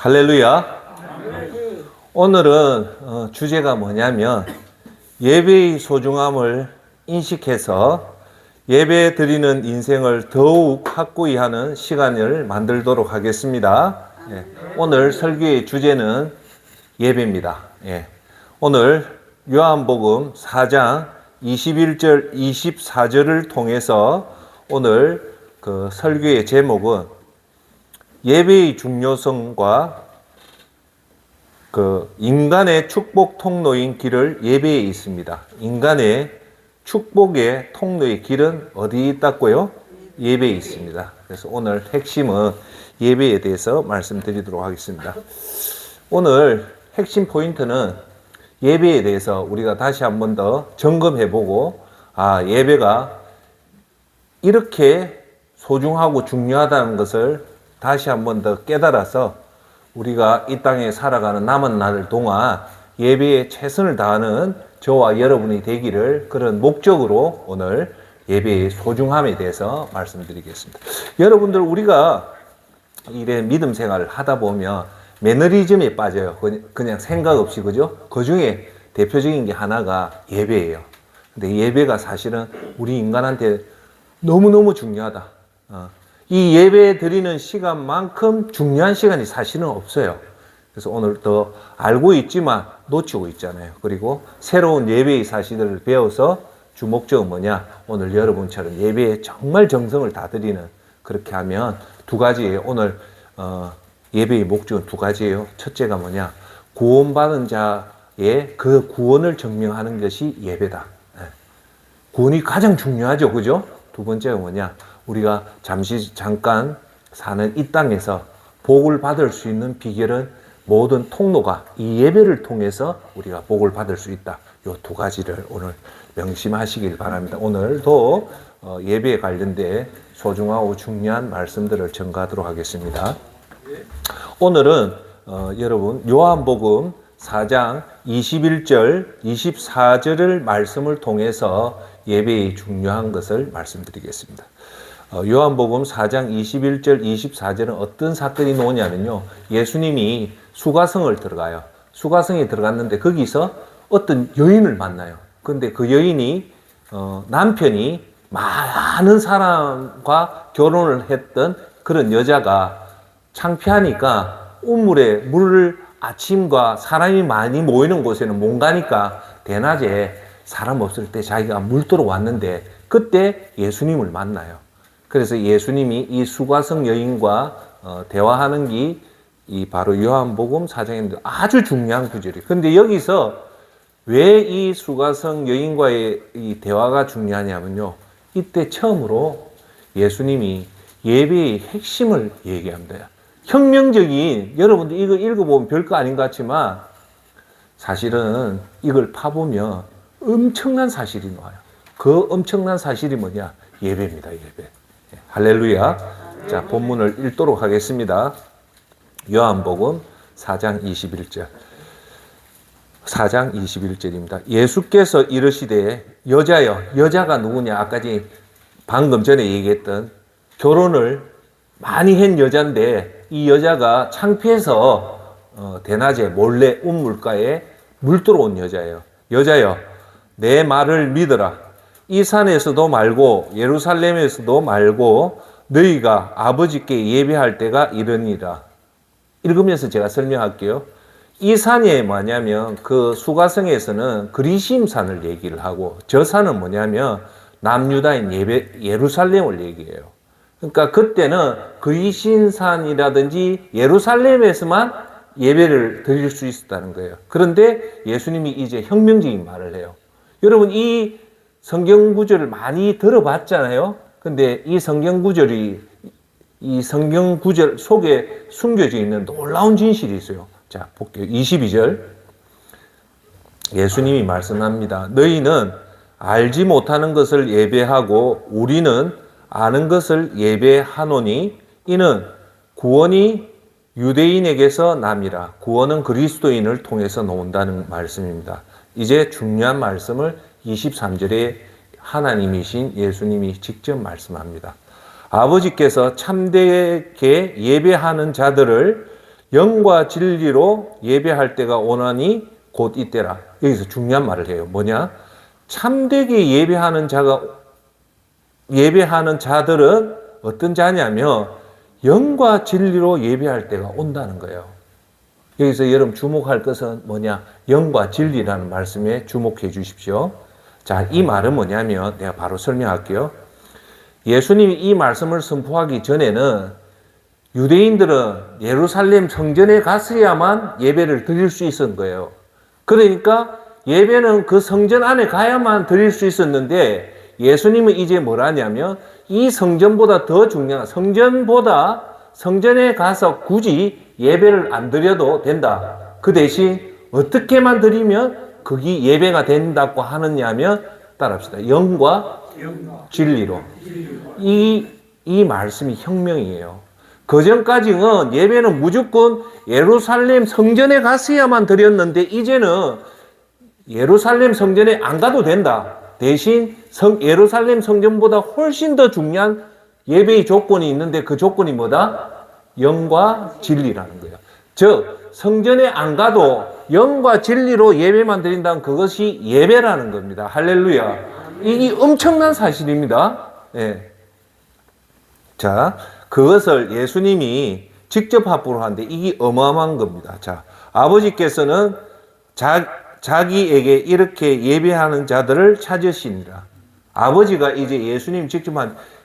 할렐루야. 오늘은 주제가 뭐냐면 예배의 소중함을 인식해서 예배 드리는 인생을 더욱 확고히 하는 시간을 만들도록 하겠습니다. 오늘 설교의 주제는 예배입니다. 오늘 요한복음 4장 21절 24절을 통해서 오늘 그 설교의 제목은 예배의 중요성과 그 인간의 축복 통로인 길을 예배에 있습니다. 인간의 축복의 통로의 길은 어디에 있다고요? 예배에 있습니다. 그래서 오늘 핵심은 예배에 대해서 말씀드리도록 하겠습니다. 오늘 핵심 포인트는 예배에 대해서 우리가 다시 한 번 더 점검해보고, 예배가 이렇게 소중하고 중요하다는 것을 다시 한 번 더 깨달아서 우리가 이 땅에 살아가는 남은 날 동안 예배에 최선을 다하는 저와 여러분이 되기를, 그런 목적으로 오늘 예배의 소중함에 대해서 말씀드리겠습니다. 여러분들, 우리가 이래 믿음 생활을 하다 보면 매너리즘에 빠져요. 그냥 생각 없이, 그죠? 그 중에 대표적인 게 하나가 예배예요. 근데 예배가 사실은 우리 인간한테 너무너무 중요하다. 이 예배 드리는 시간만큼 중요한 시간이 사실은 없어요. 그래서 오늘 더 알고 있지만 놓치고 있잖아요. 그리고 새로운 예배의 사실들을 배워서 주 목적은 뭐냐? 오늘 여러분처럼 예배에 정말 정성을 다 드리는, 그렇게 하면 두 가지예요. 오늘 예배의 목적은 두 가지예요. 첫째가 뭐냐? 구원받은 자의 그 구원을 증명하는 것이 예배다. 구원이 가장 중요하죠. 그죠? 두 번째가 뭐냐? 우리가 잠깐 사는 이 땅에서 복을 받을 수 있는 비결은 모든 통로가 이 예배를 통해서 우리가 복을 받을 수 있다. 이 두 가지를 오늘 명심하시길 바랍니다. 오늘도 예배에 관련된 소중하고 중요한 말씀들을 전가하도록 하겠습니다. 오늘은 여러분 요한복음 4장 21절 24절을 말씀을 통해서 예배의 중요한 것을 말씀드리겠습니다. 요한복음 4장 21절 24절은 어떤 사건이 나오냐면요, 예수님이 수가성을 들어가요. 수가성에 들어갔는데 거기서 어떤 여인을 만나요. 근데 그 여인이 남편이 많은 사람과 결혼을 했던 그런 여자가 창피하니까 우물에 물을 아침과 사람이 많이 모이는 곳에는 못 가니까 대낮에 사람 없을 때 자기가 물도러 왔는데 그때 예수님을 만나요. 그래서 예수님이 이 수가성 여인과 대화하는 게 이 바로 요한복음 4장인데 아주 중요한 구절이에요. 근데 여기서 왜 이 수가성 여인과의 이 대화가 중요하냐면요, 이때 처음으로 예수님이 예배의 핵심을 얘기합니다. 혁명적인, 여러분들 이거 읽어보면 별거 아닌 것 같지만 사실은 이걸 파보면 엄청난 사실이 나와요. 그 엄청난 사실이 뭐냐? 예배입니다. 예배. 할렐루야. 자, 본문을 읽도록 하겠습니다. 요한복음 4장 21절. 4장 21절입니다. 예수께서 이르시되 여자여, 여자가 누구냐? 아까 방금 전에 얘기했던 결혼을 많이 한 여자인데 이 여자가 창피해서 대낮에 몰래 우물가에 물 들어온 여자예요. 여자여, 내 말을 믿어라. 이 산에서도 말고 예루살렘에서도 말고 너희가 아버지께 예배할 때가 이르니라. 읽으면서 제가 설명할게요. 이 산이 뭐냐면 그 수가성에서는 그리심산을 얘기를 하고, 저 산은 뭐냐면 남유다인 예루살렘을 얘기해요. 그러니까 그때는 그리심산이라든지 예루살렘에서만 예배를 드릴 수 있었다는 거예요. 그런데 예수님이 이제 혁명적인 말을 해요. 여러분, 이 성경 구절을 많이 들어봤잖아요. 근데 이 성경 구절 속에 숨겨져 있는 놀라운 진실이 있어요. 자, 볼게요. 22절. 예수님이 말씀합니다. 너희는 알지 못하는 것을 예배하고 우리는 아는 것을 예배하노니 이는 구원이 유대인에게서 남이라. 구원은 그리스도인을 통해서 나온다는 말씀입니다. 이제 중요한 말씀을 23절에 하나님이신 예수님이 직접 말씀합니다. 아버지께서 참되게 예배하는 자들을 영과 진리로 예배할 때가 오나니 곧 이때라. 여기서 중요한 말을 해요. 뭐냐? 참되게 예배하는 자들은 어떤 자냐면 영과 진리로 예배할 때가 온다는 거예요. 여기서 여러분 주목할 것은 뭐냐? 영과 진리라는 말씀에 주목해 주십시오. 자, 이 말은 뭐냐면 내가 바로 설명할게요. 예수님이 이 말씀을 선포하기 전에는 유대인들은 예루살렘 성전에 갔어야만 예배를 드릴 수 있었던 거예요. 그러니까 예배는 그 성전 안에 가야만 드릴 수 있었는데 예수님은 이제 뭘 하냐면 이 성전보다 더 중요한 성전에 가서 굳이 예배를 안 드려도 된다. 그 대신 어떻게만 드리면 그게 예배가 된다고 하느냐면 따라합시다. 영과 진리로. 이 말씀이 혁명이에요. 그전까지는 예배는 무조건 예루살렘 성전에 갔어야만 드렸는데 이제는 예루살렘 성전에 안 가도 된다. 대신 예루살렘 성전보다 훨씬 더 중요한 예배의 조건이 있는데 그 조건이 뭐다? 영과 진리라는 거예요. 즉 성전에 안 가도 영과 진리로 예배만 드린다면 그것이 예배라는 겁니다. 할렐루야. 이게 엄청난 사실입니다. 예. 자, 그것을 예수님이 직접 합부를 하는데 이게 어마어마한 겁니다. 자, 아버지께서는 자기에게 이렇게 예배하는 자들을 찾으시니라. 아버지가 이제 예수님 직접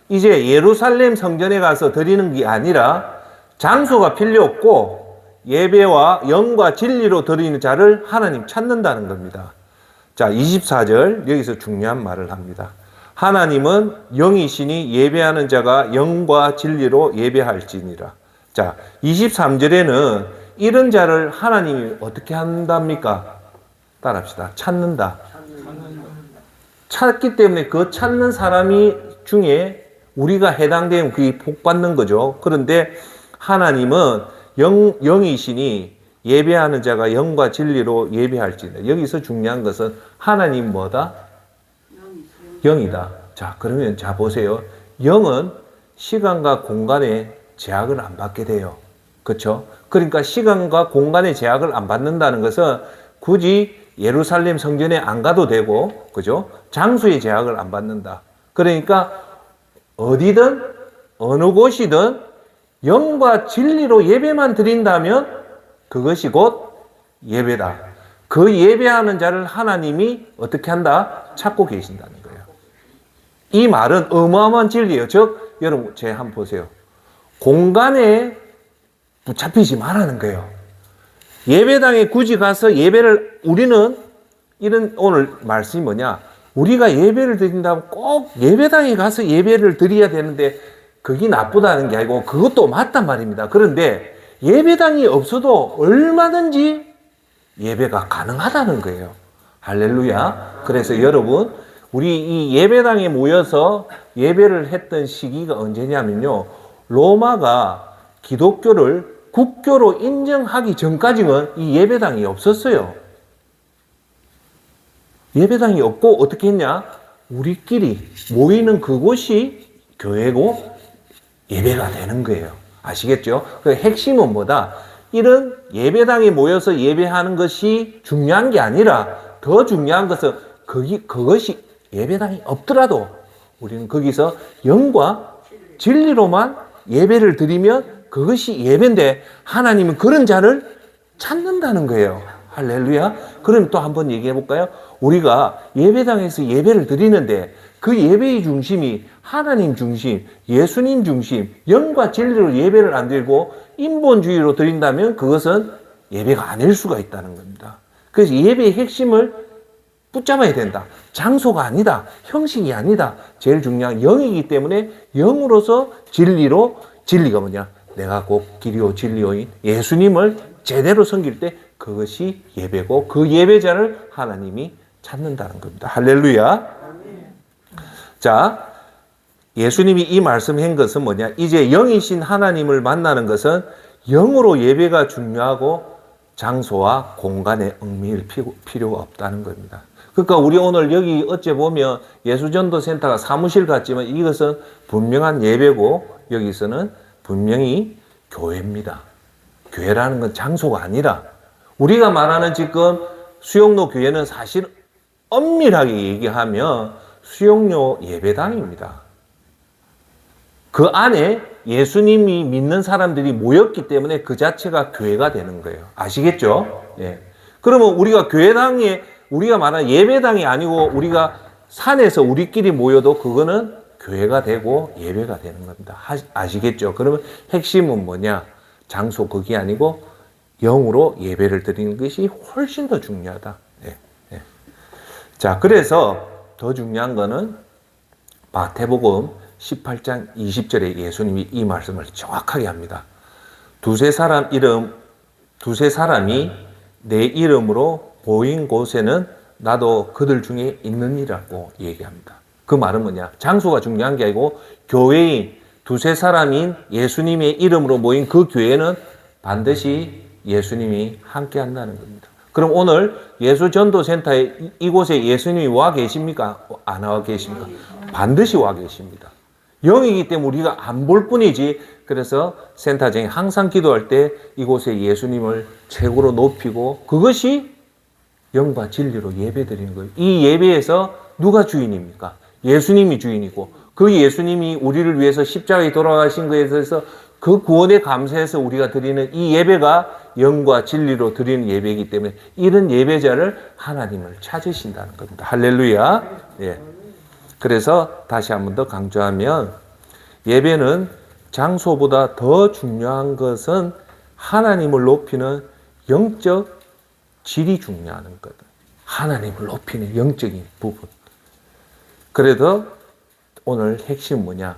이제 예루살렘 성전에 가서 드리는 게 아니라 장소가 필요 없고 예배와 영과 진리로 드리는 자를 하나님 찾는다는 겁니다. 자, 24절 여기서 중요한 말을 합니다. 하나님은 영이시니 예배하는 자가 영과 진리로 예배할지니라. 자, 23절에는 이런 자를 하나님이 어떻게 한답니까? 따라합시다. 찾는다. 찾기 때문에 그 찾는 사람이 중에 우리가 해당되면 그게 복 받는 거죠. 그런데 하나님은 영이시니 예배하는 자가 영과 진리로 예배할지니라. 여기서 중요한 것은 하나님 뭐다? 영이다. 자, 그러면 자 보세요. 영은 시간과 공간에 제약을 안 받게 돼요. 그렇죠? 그러니까 시간과 공간의 제약을 안 받는다는 것은 굳이 예루살렘 성전에 안 가도 되고, 그죠? 장소의 제약을 안 받는다. 그러니까 어디든 어느 곳이든 영과 진리로 예배만 드린다면 그것이 곧 예배다. 그 예배하는 자를 하나님이 어떻게 한다? 찾고 계신다는 거예요. 이 말은 어마어마한 진리예요. 즉, 여러분, 제 한번 보세요. 공간에 붙잡히지 말라는 거예요. 예배당에 굳이 가서 우리는 이런 오늘 말씀이 뭐냐? 우리가 예배를 드린다면 꼭 예배당에 가서 예배를 드려야 되는데 그게 나쁘다는 게 아니고 그것도 맞단 말입니다. 그런데 예배당이 없어도 얼마든지 예배가 가능하다는 거예요. 할렐루야. 그래서 여러분, 우리 이 예배당에 모여서 예배를 했던 시기가 언제냐면요. 로마가 기독교를 국교로 인정하기 전까지는 이 예배당이 없었어요. 예배당이 없고 어떻게 했냐? 우리끼리 모이는 그곳이 교회고 예배가 되는 거예요. 아시겠죠? 그 핵심은 뭐다? 이런 예배당에 모여서 예배하는 것이 중요한 게 아니라 더 중요한 것은 그것이 예배당이 없더라도 우리는 거기서 영과 진리로만 예배를 드리면 그것이 예배인데 하나님은 그런 자를 찾는다는 거예요. 할렐루야. 그럼 또 한번 얘기해 볼까요? 우리가 예배당에서 예배를 드리는데 그 예배의 중심이 하나님 중심, 예수님 중심, 영과 진리로 예배를 안 드리고 인본주의로 드린다면 그것은 예배가 아닐 수가 있다는 겁니다. 그래서 예배의 핵심을 붙잡아야 된다. 장소가 아니다. 형식이 아니다. 제일 중요한 영이기 때문에 영으로서 진리가 뭐냐? 내가 곧 길이요 진리요인 예수님을 제대로 섬길 때 그것이 예배고 그 예배자를 하나님이 찾는다는 겁니다. 할렐루야. 자, 예수님이 이 말씀한 것은 뭐냐? 이제 영이신 하나님을 만나는 것은 영으로 예배가 중요하고 장소와 공간에 얽매일 필요가 없다는 겁니다. 그러니까 우리 오늘 여기 어째 보면 예수전도센터가 사무실 같지만 이것은 분명한 예배고 여기서는 분명히 교회입니다. 교회라는 건 장소가 아니라 우리가 말하는 지금 수용로 교회는 사실 엄밀하게 얘기하면 수용료 예배당입니다. 그 안에 예수님이 믿는 사람들이 모였기 때문에 그 자체가 교회가 되는 거예요. 아시겠죠? 예. 그러면 우리가 교회당에 우리가 말하는 예배당이 아니고 우리가 산에서 우리끼리 모여도 그거는 교회가 되고 예배가 되는 겁니다. 아시겠죠? 그러면 핵심은 뭐냐? 장소 그게 아니고 영으로 예배를 드리는 것이 훨씬 더 중요하다. 예. 예. 자, 그래서 더 중요한 거는 마태복음 18장 20절에 예수님이 이 말씀을 정확하게 합니다. 두세 사람이 내 이름으로 모인 곳에는 나도 그들 중에 있느니라고 얘기합니다. 그 말은 뭐냐? 장소가 중요한 게 아니고 교회인 두세 사람인 예수님의 이름으로 모인 그 교회는 반드시 예수님이 함께 한다는 겁니다. 그럼 오늘 예수전도센터에 이곳에 예수님이 와 계십니까? 안 와 계십니까? 반드시 와 계십니다. 영이기 때문에 우리가 안 볼 뿐이지. 그래서 센터장이 항상 기도할 때 이곳에 예수님을 최고로 높이고 그것이 영과 진리로 예배드리는 거예요. 이 예배에서 누가 주인입니까? 예수님이 주인이고 그 예수님이 우리를 위해서 십자가에 돌아가신 것에 대해서 그 구원에 감사해서 우리가 드리는 이 예배가 영과 진리로 드리는 예배이기 때문에 이런 예배자를 하나님을 찾으신다는 겁니다. 할렐루야. 예. 그래서 다시 한 번 더 강조하면 예배는 장소보다 더 중요한 것은 하나님을 높이는 영적 질이 중요한 거다. 하나님을 높이는 영적인 부분. 그래도 오늘 핵심은 뭐냐?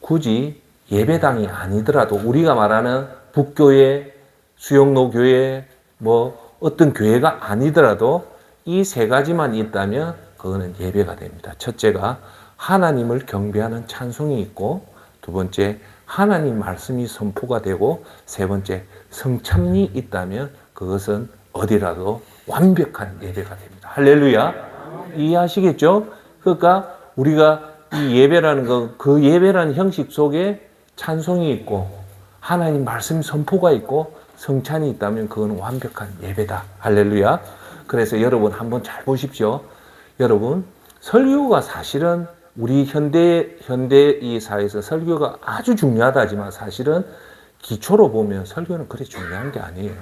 굳이 예배당이 아니더라도 우리가 말하는 북교회, 수용로 교회, 뭐 어떤 교회가 아니더라도 이 세 가지만 있다면 그거는 예배가 됩니다. 첫째가 하나님을 경배하는 찬송이 있고, 두 번째 하나님 말씀이 선포가 되고, 세 번째 성찬이 있다면 그것은 어디라도 완벽한 예배가 됩니다. 할렐루야. 이해하시겠죠? 그러니까 우리가 이 예배라는 거, 그 예배라는 형식 속에 찬송이 있고 하나님 말씀 선포가 있고 성찬이 있다면 그건 완벽한 예배다. 할렐루야. 그래서 여러분 한번 잘 보십시오. 여러분, 설교가 사실은 우리 현대 이 사회에서 설교가 아주 중요하다지만 사실은 기초로 보면 설교는 그렇게 중요한 게 아니에요.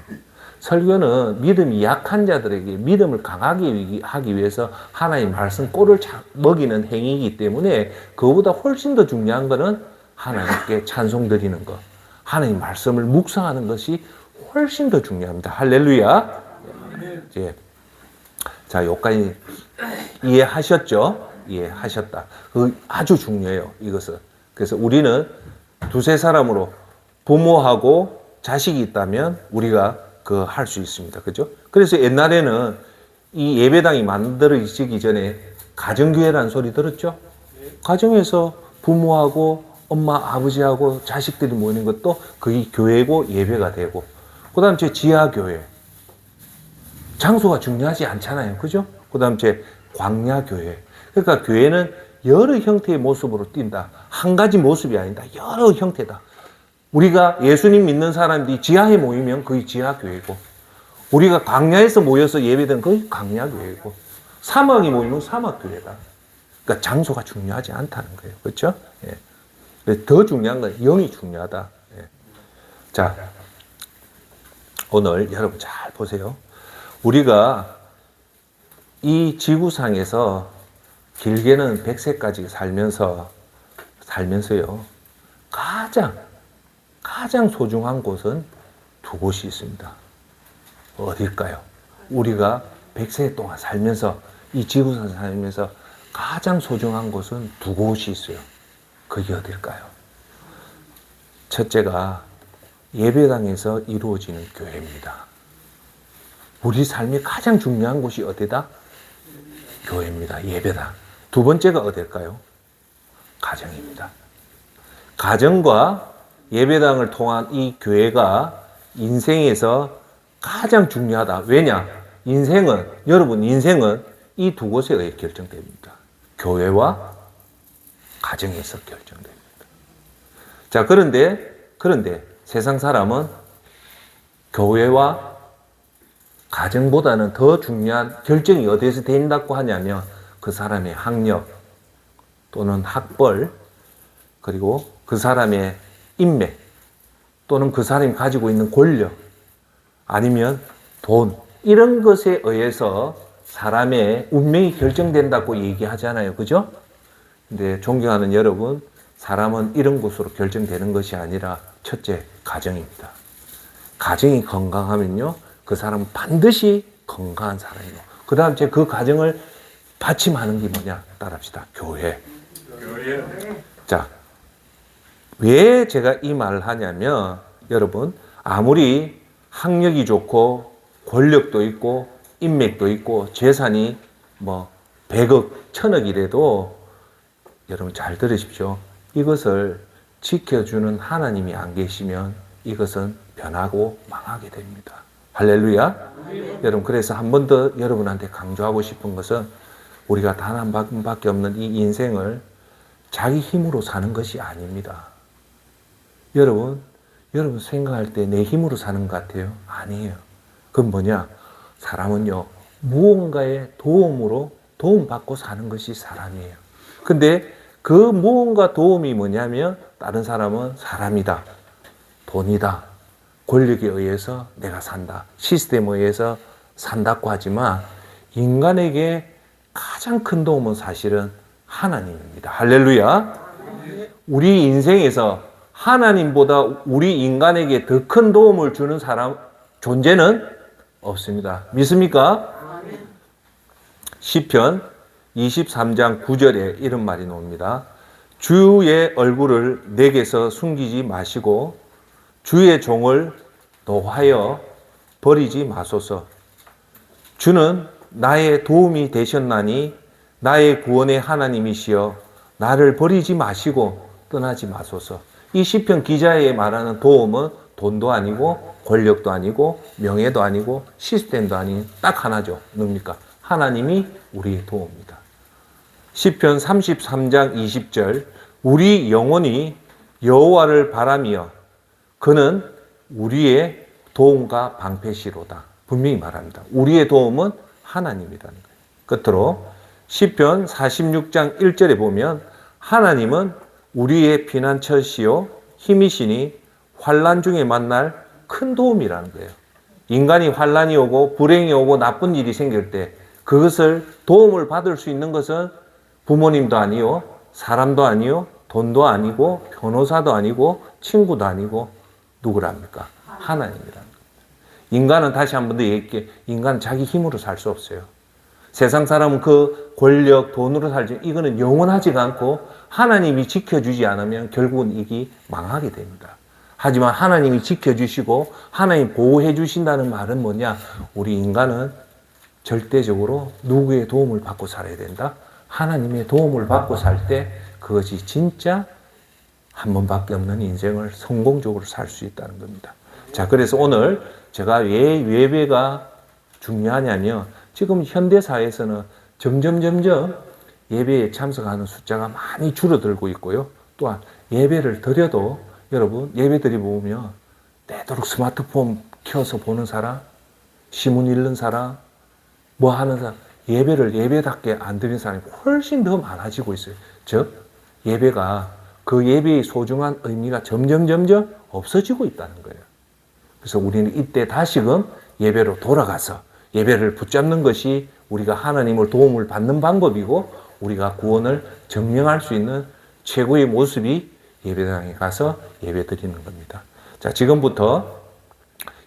설교는 믿음이 약한 자들에게 믿음을 강하게 하기 위해서 하나님 말씀 꼴을 먹이는 행위이기 때문에 그보다 훨씬 더 중요한 것은 하나님께 찬송 드리는 것, 하나님 말씀을 묵상하는 것이 훨씬 더 중요합니다. 할렐루야. 이제 자, 여기까지 이해하셨죠? 이해하셨다. 그 아주 중요해요, 이것은. 그래서 우리는 두세 사람으로 부모하고 자식이 있다면 우리가 할 수 있습니다. 그죠? 그래서 옛날에는 이 예배당이 만들어지기 전에 가정교회라는 소리 들었죠? 가정에서 부모하고 엄마, 아버지하고 자식들이 모이는 것도 그게 교회고 예배가 되고, 그 다음 제 지하교회. 장소가 중요하지 않잖아요. 그죠? 그 다음 제 광야교회. 그러니까 교회는 여러 형태의 모습으로 뛴다. 한 가지 모습이 아니다. 여러 형태다. 우리가 예수님 믿는 사람들이 지하에 모이면 그게 지하교회고, 우리가 광야에서 모여서 예배드리는 그게 광야교회고, 사막에 모이면 사막교회다. 그러니까 장소가 중요하지 않다는 거예요. 그렇죠? 예. 더 중요한 건 영이 중요하다. 예. 자, 오늘 여러분 잘 보세요. 우리가 이 지구상에서 길게는 100세까지 살면서요, 가장 소중한 곳은 두 곳이 있습니다. 어딜까요? 우리가 100세 동안 살면서, 이 지구상 살면서 가장 소중한 곳은 두 곳이 있어요. 그게 어딜까요? 첫째가 예배당에서 이루어지는 교회입니다. 우리 삶에 가장 중요한 곳이 어디다? 교회입니다. 예배당. 두 번째가 어딜까요? 가정입니다. 가정과 예배당을 통한 이 교회가 인생에서 가장 중요하다. 왜냐? 여러분 인생은 이 두 곳에 의해 결정됩니다. 교회와 가정에서 결정됩니다. 자, 그런데 세상 사람은 교회와 가정보다는 더 중요한 결정이 어디에서 된다고 하냐면 그 사람의 학력 또는 학벌 그리고 그 사람의 인맥 또는 그 사람이 가지고 있는 권력 아니면 돈 이런 것에 의해서 사람의 운명이 결정된다고 얘기하잖아요. 그죠? 근데 존경하는 여러분, 사람은 이런 것으로 결정되는 것이 아니라 첫째, 가정입니다. 가정이 건강하면요, 그 사람은 반드시 건강한 사람이고, 그 다음 그 가정을 받침하는 게 뭐냐? 따라합시다. 교회. 자, 왜 제가 이 말을 하냐면, 여러분, 아무리 학력이 좋고, 권력도 있고, 인맥도 있고, 재산이 뭐, 100억, 1000억이라도, 여러분 잘 들으십시오. 이것을 지켜주는 하나님이 안 계시면 이것은 변하고 망하게 됩니다. 할렐루야. 여러분, 그래서 한 번 더 여러분한테 강조하고 싶은 것은 우리가 단 한 번밖에 없는 이 인생을 자기 힘으로 사는 것이 아닙니다. 여러분 생각할 때 내 힘으로 사는 것 같아요? 아니에요. 그건 뭐냐? 사람은요, 무언가의 도움으로 도움받고 사는 것이 사람이에요. 근데 그 무언가 도움이 뭐냐면 다른 사람은 사람이다, 돈이다, 권력에 의해서 내가 산다, 시스템에 의해서 산다고 하지만 인간에게 가장 큰 도움은 사실은 하나님입니다. 할렐루야. 우리 인생에서 하나님보다 우리 인간에게 더 큰 도움을 주는 사람, 존재는 없습니다. 믿습니까? 시편 23장 9절에 이런 말이 나옵니다. 주의 얼굴을 내게서 숨기지 마시고 주의 종을 노하여 버리지 마소서. 주는 나의 도움이 되셨나니 나의 구원의 하나님이시여 나를 버리지 마시고 떠나지 마소서. 이 시편 기자의 말하는 도움은 돈도 아니고 권력도 아니고 명예도 아니고 시스템도 아닌 딱 하나죠. 뭡니까? 하나님이 우리의 도움입니다. 시편 33장 20절 우리 영혼이 여호와를 바라며 그는 우리의 도움과 방패시로다. 분명히 말합니다. 우리의 도움은 하나님이라는 거예요. 끝으로 시편 46장 1절에 보면 하나님은 우리의 피난처시요 힘이시니 환난 중에 만날 큰 도움이라는 거예요. 인간이 환난이 오고 불행이 오고 나쁜 일이 생길 때 그것을 도움을 받을 수 있는 것은 부모님도 아니요, 사람도 아니요, 돈도 아니고, 변호사도 아니고, 친구도 아니고, 누구랍니까? 하나님이라는 겁니다. 인간은 다시 한 번 더 얘기할게요. 인간은 자기 힘으로 살 수 없어요. 세상 사람은 그 권력, 돈으로 살지, 이거는 영원하지가 않고, 하나님이 지켜주지 않으면 결국은 이게 망하게 됩니다. 하지만 하나님이 지켜주시고, 하나님 보호해 주신다는 말은 뭐냐? 우리 인간은 절대적으로 누구의 도움을 받고 살아야 된다? 하나님의 도움을 받고 살 때 그것이 진짜 한 번밖에 없는 인생을 성공적으로 살 수 있다는 겁니다. 자, 그래서 오늘 제가 왜 예배가 중요하냐면 지금 현대사회에서는 점점 예배에 참석하는 숫자가 많이 줄어들고 있고요. 또한 예배를 드려도 여러분 예배 드리고 보면 내도록 스마트폰 켜서 보는 사람, 신문 읽는 사람, 뭐 하는 사람, 예배를 예배답게 안 드리는 사람이 훨씬 더 많아지고 있어요. 즉 예배가 그 예배의 소중한 의미가 점점 없어지고 있다는 거예요. 그래서 우리는 이때 다시금 예배로 돌아가서 예배를 붙잡는 것이 우리가 하나님을 도움을 받는 방법이고 우리가 구원을 증명할 수 있는 최고의 모습이 예배당에 가서 예배 드리는 겁니다. 자, 지금부터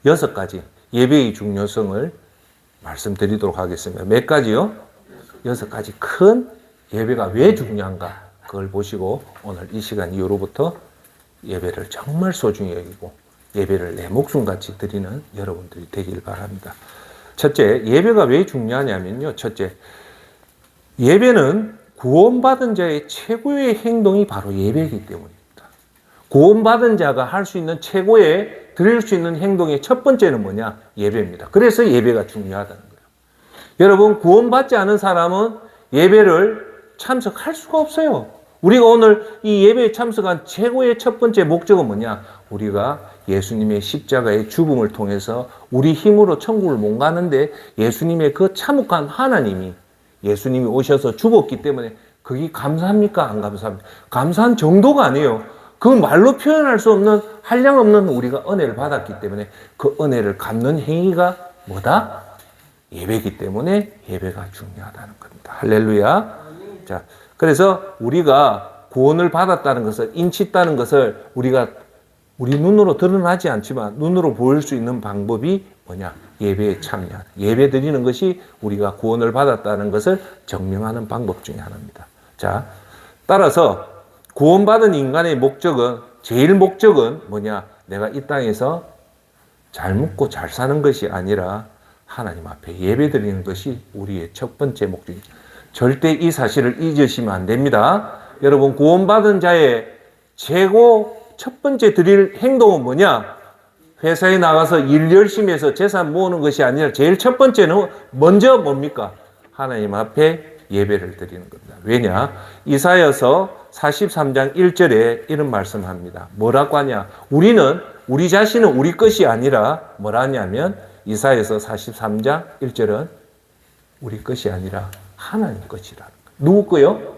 6가지 예배의 중요성을 말씀드리도록 하겠습니다. 몇 가지요? 6가지 큰 예배가 왜 중요한가 그걸 보시고 오늘 이 시간 이후로부터 예배를 정말 소중히 여기고 예배를 내 목숨같이 드리는 여러분들이 되길 바랍니다. 첫째, 예배가 왜 중요하냐면요. 첫째, 예배는 구원받은 자의 최고의 행동이 바로 예배이기 때문입니다. 구원받은 자가 할 수 있는 최고의 드릴 수 있는 행동의 첫 번째는 뭐냐? 예배입니다. 그래서 예배가 중요하다는 거예요. 여러분, 구원받지 않은 사람은 예배를 참석할 수가 없어요. 우리가 오늘 이 예배에 참석한 최고의 첫 번째 목적은 뭐냐? 우리가 예수님의 십자가의 죽음을 통해서 우리 힘으로 천국을 못 가는데 예수님의 그 참혹한 하나님이 예수님이 오셔서 죽었기 때문에 그게 감사합니까? 안 감사합니까? 감사한 정도가 아니에요. 그 말로 표현할 수 없는 한량 없는 우리가 은혜를 받았기 때문에 그 은혜를 갚는 행위가 뭐다? 예배이기 때문에 예배가 중요하다는 겁니다. 할렐루야. 자, 그래서 우리가 구원을 받았다는 것을, 인치했다는 것을 우리 눈으로 드러나지 않지만 눈으로 보일 수 있는 방법이 뭐냐? 예배에 참여하는. 예배 드리는 것이 우리가 구원을 받았다는 것을 증명하는 방법 중에 하나입니다. 자, 따라서 구원받은 인간의 목적은, 제일 목적은 뭐냐? 내가 이 땅에서 잘 먹고 잘 사는 것이 아니라 하나님 앞에 예배 드리는 것이 우리의 첫 번째 목적입니다. 절대 이 사실을 잊으시면 안 됩니다. 여러분, 구원받은 자의 최고 첫 번째 드릴 행동은 뭐냐? 회사에 나가서 일 열심히 해서 재산 모으는 것이 아니라 제일 첫 번째는 먼저 뭡니까? 하나님 앞에 예배를 드리는 겁니다. 왜냐? 이사야서 43장 1절에 이런 말씀합니다. 뭐라고 하냐? 우리 자신은 우리 것이 아니라 뭐라냐면 이사야서 43장 1절은 우리 것이 아니라 하나님 것이라는 거예요. 누구 거요?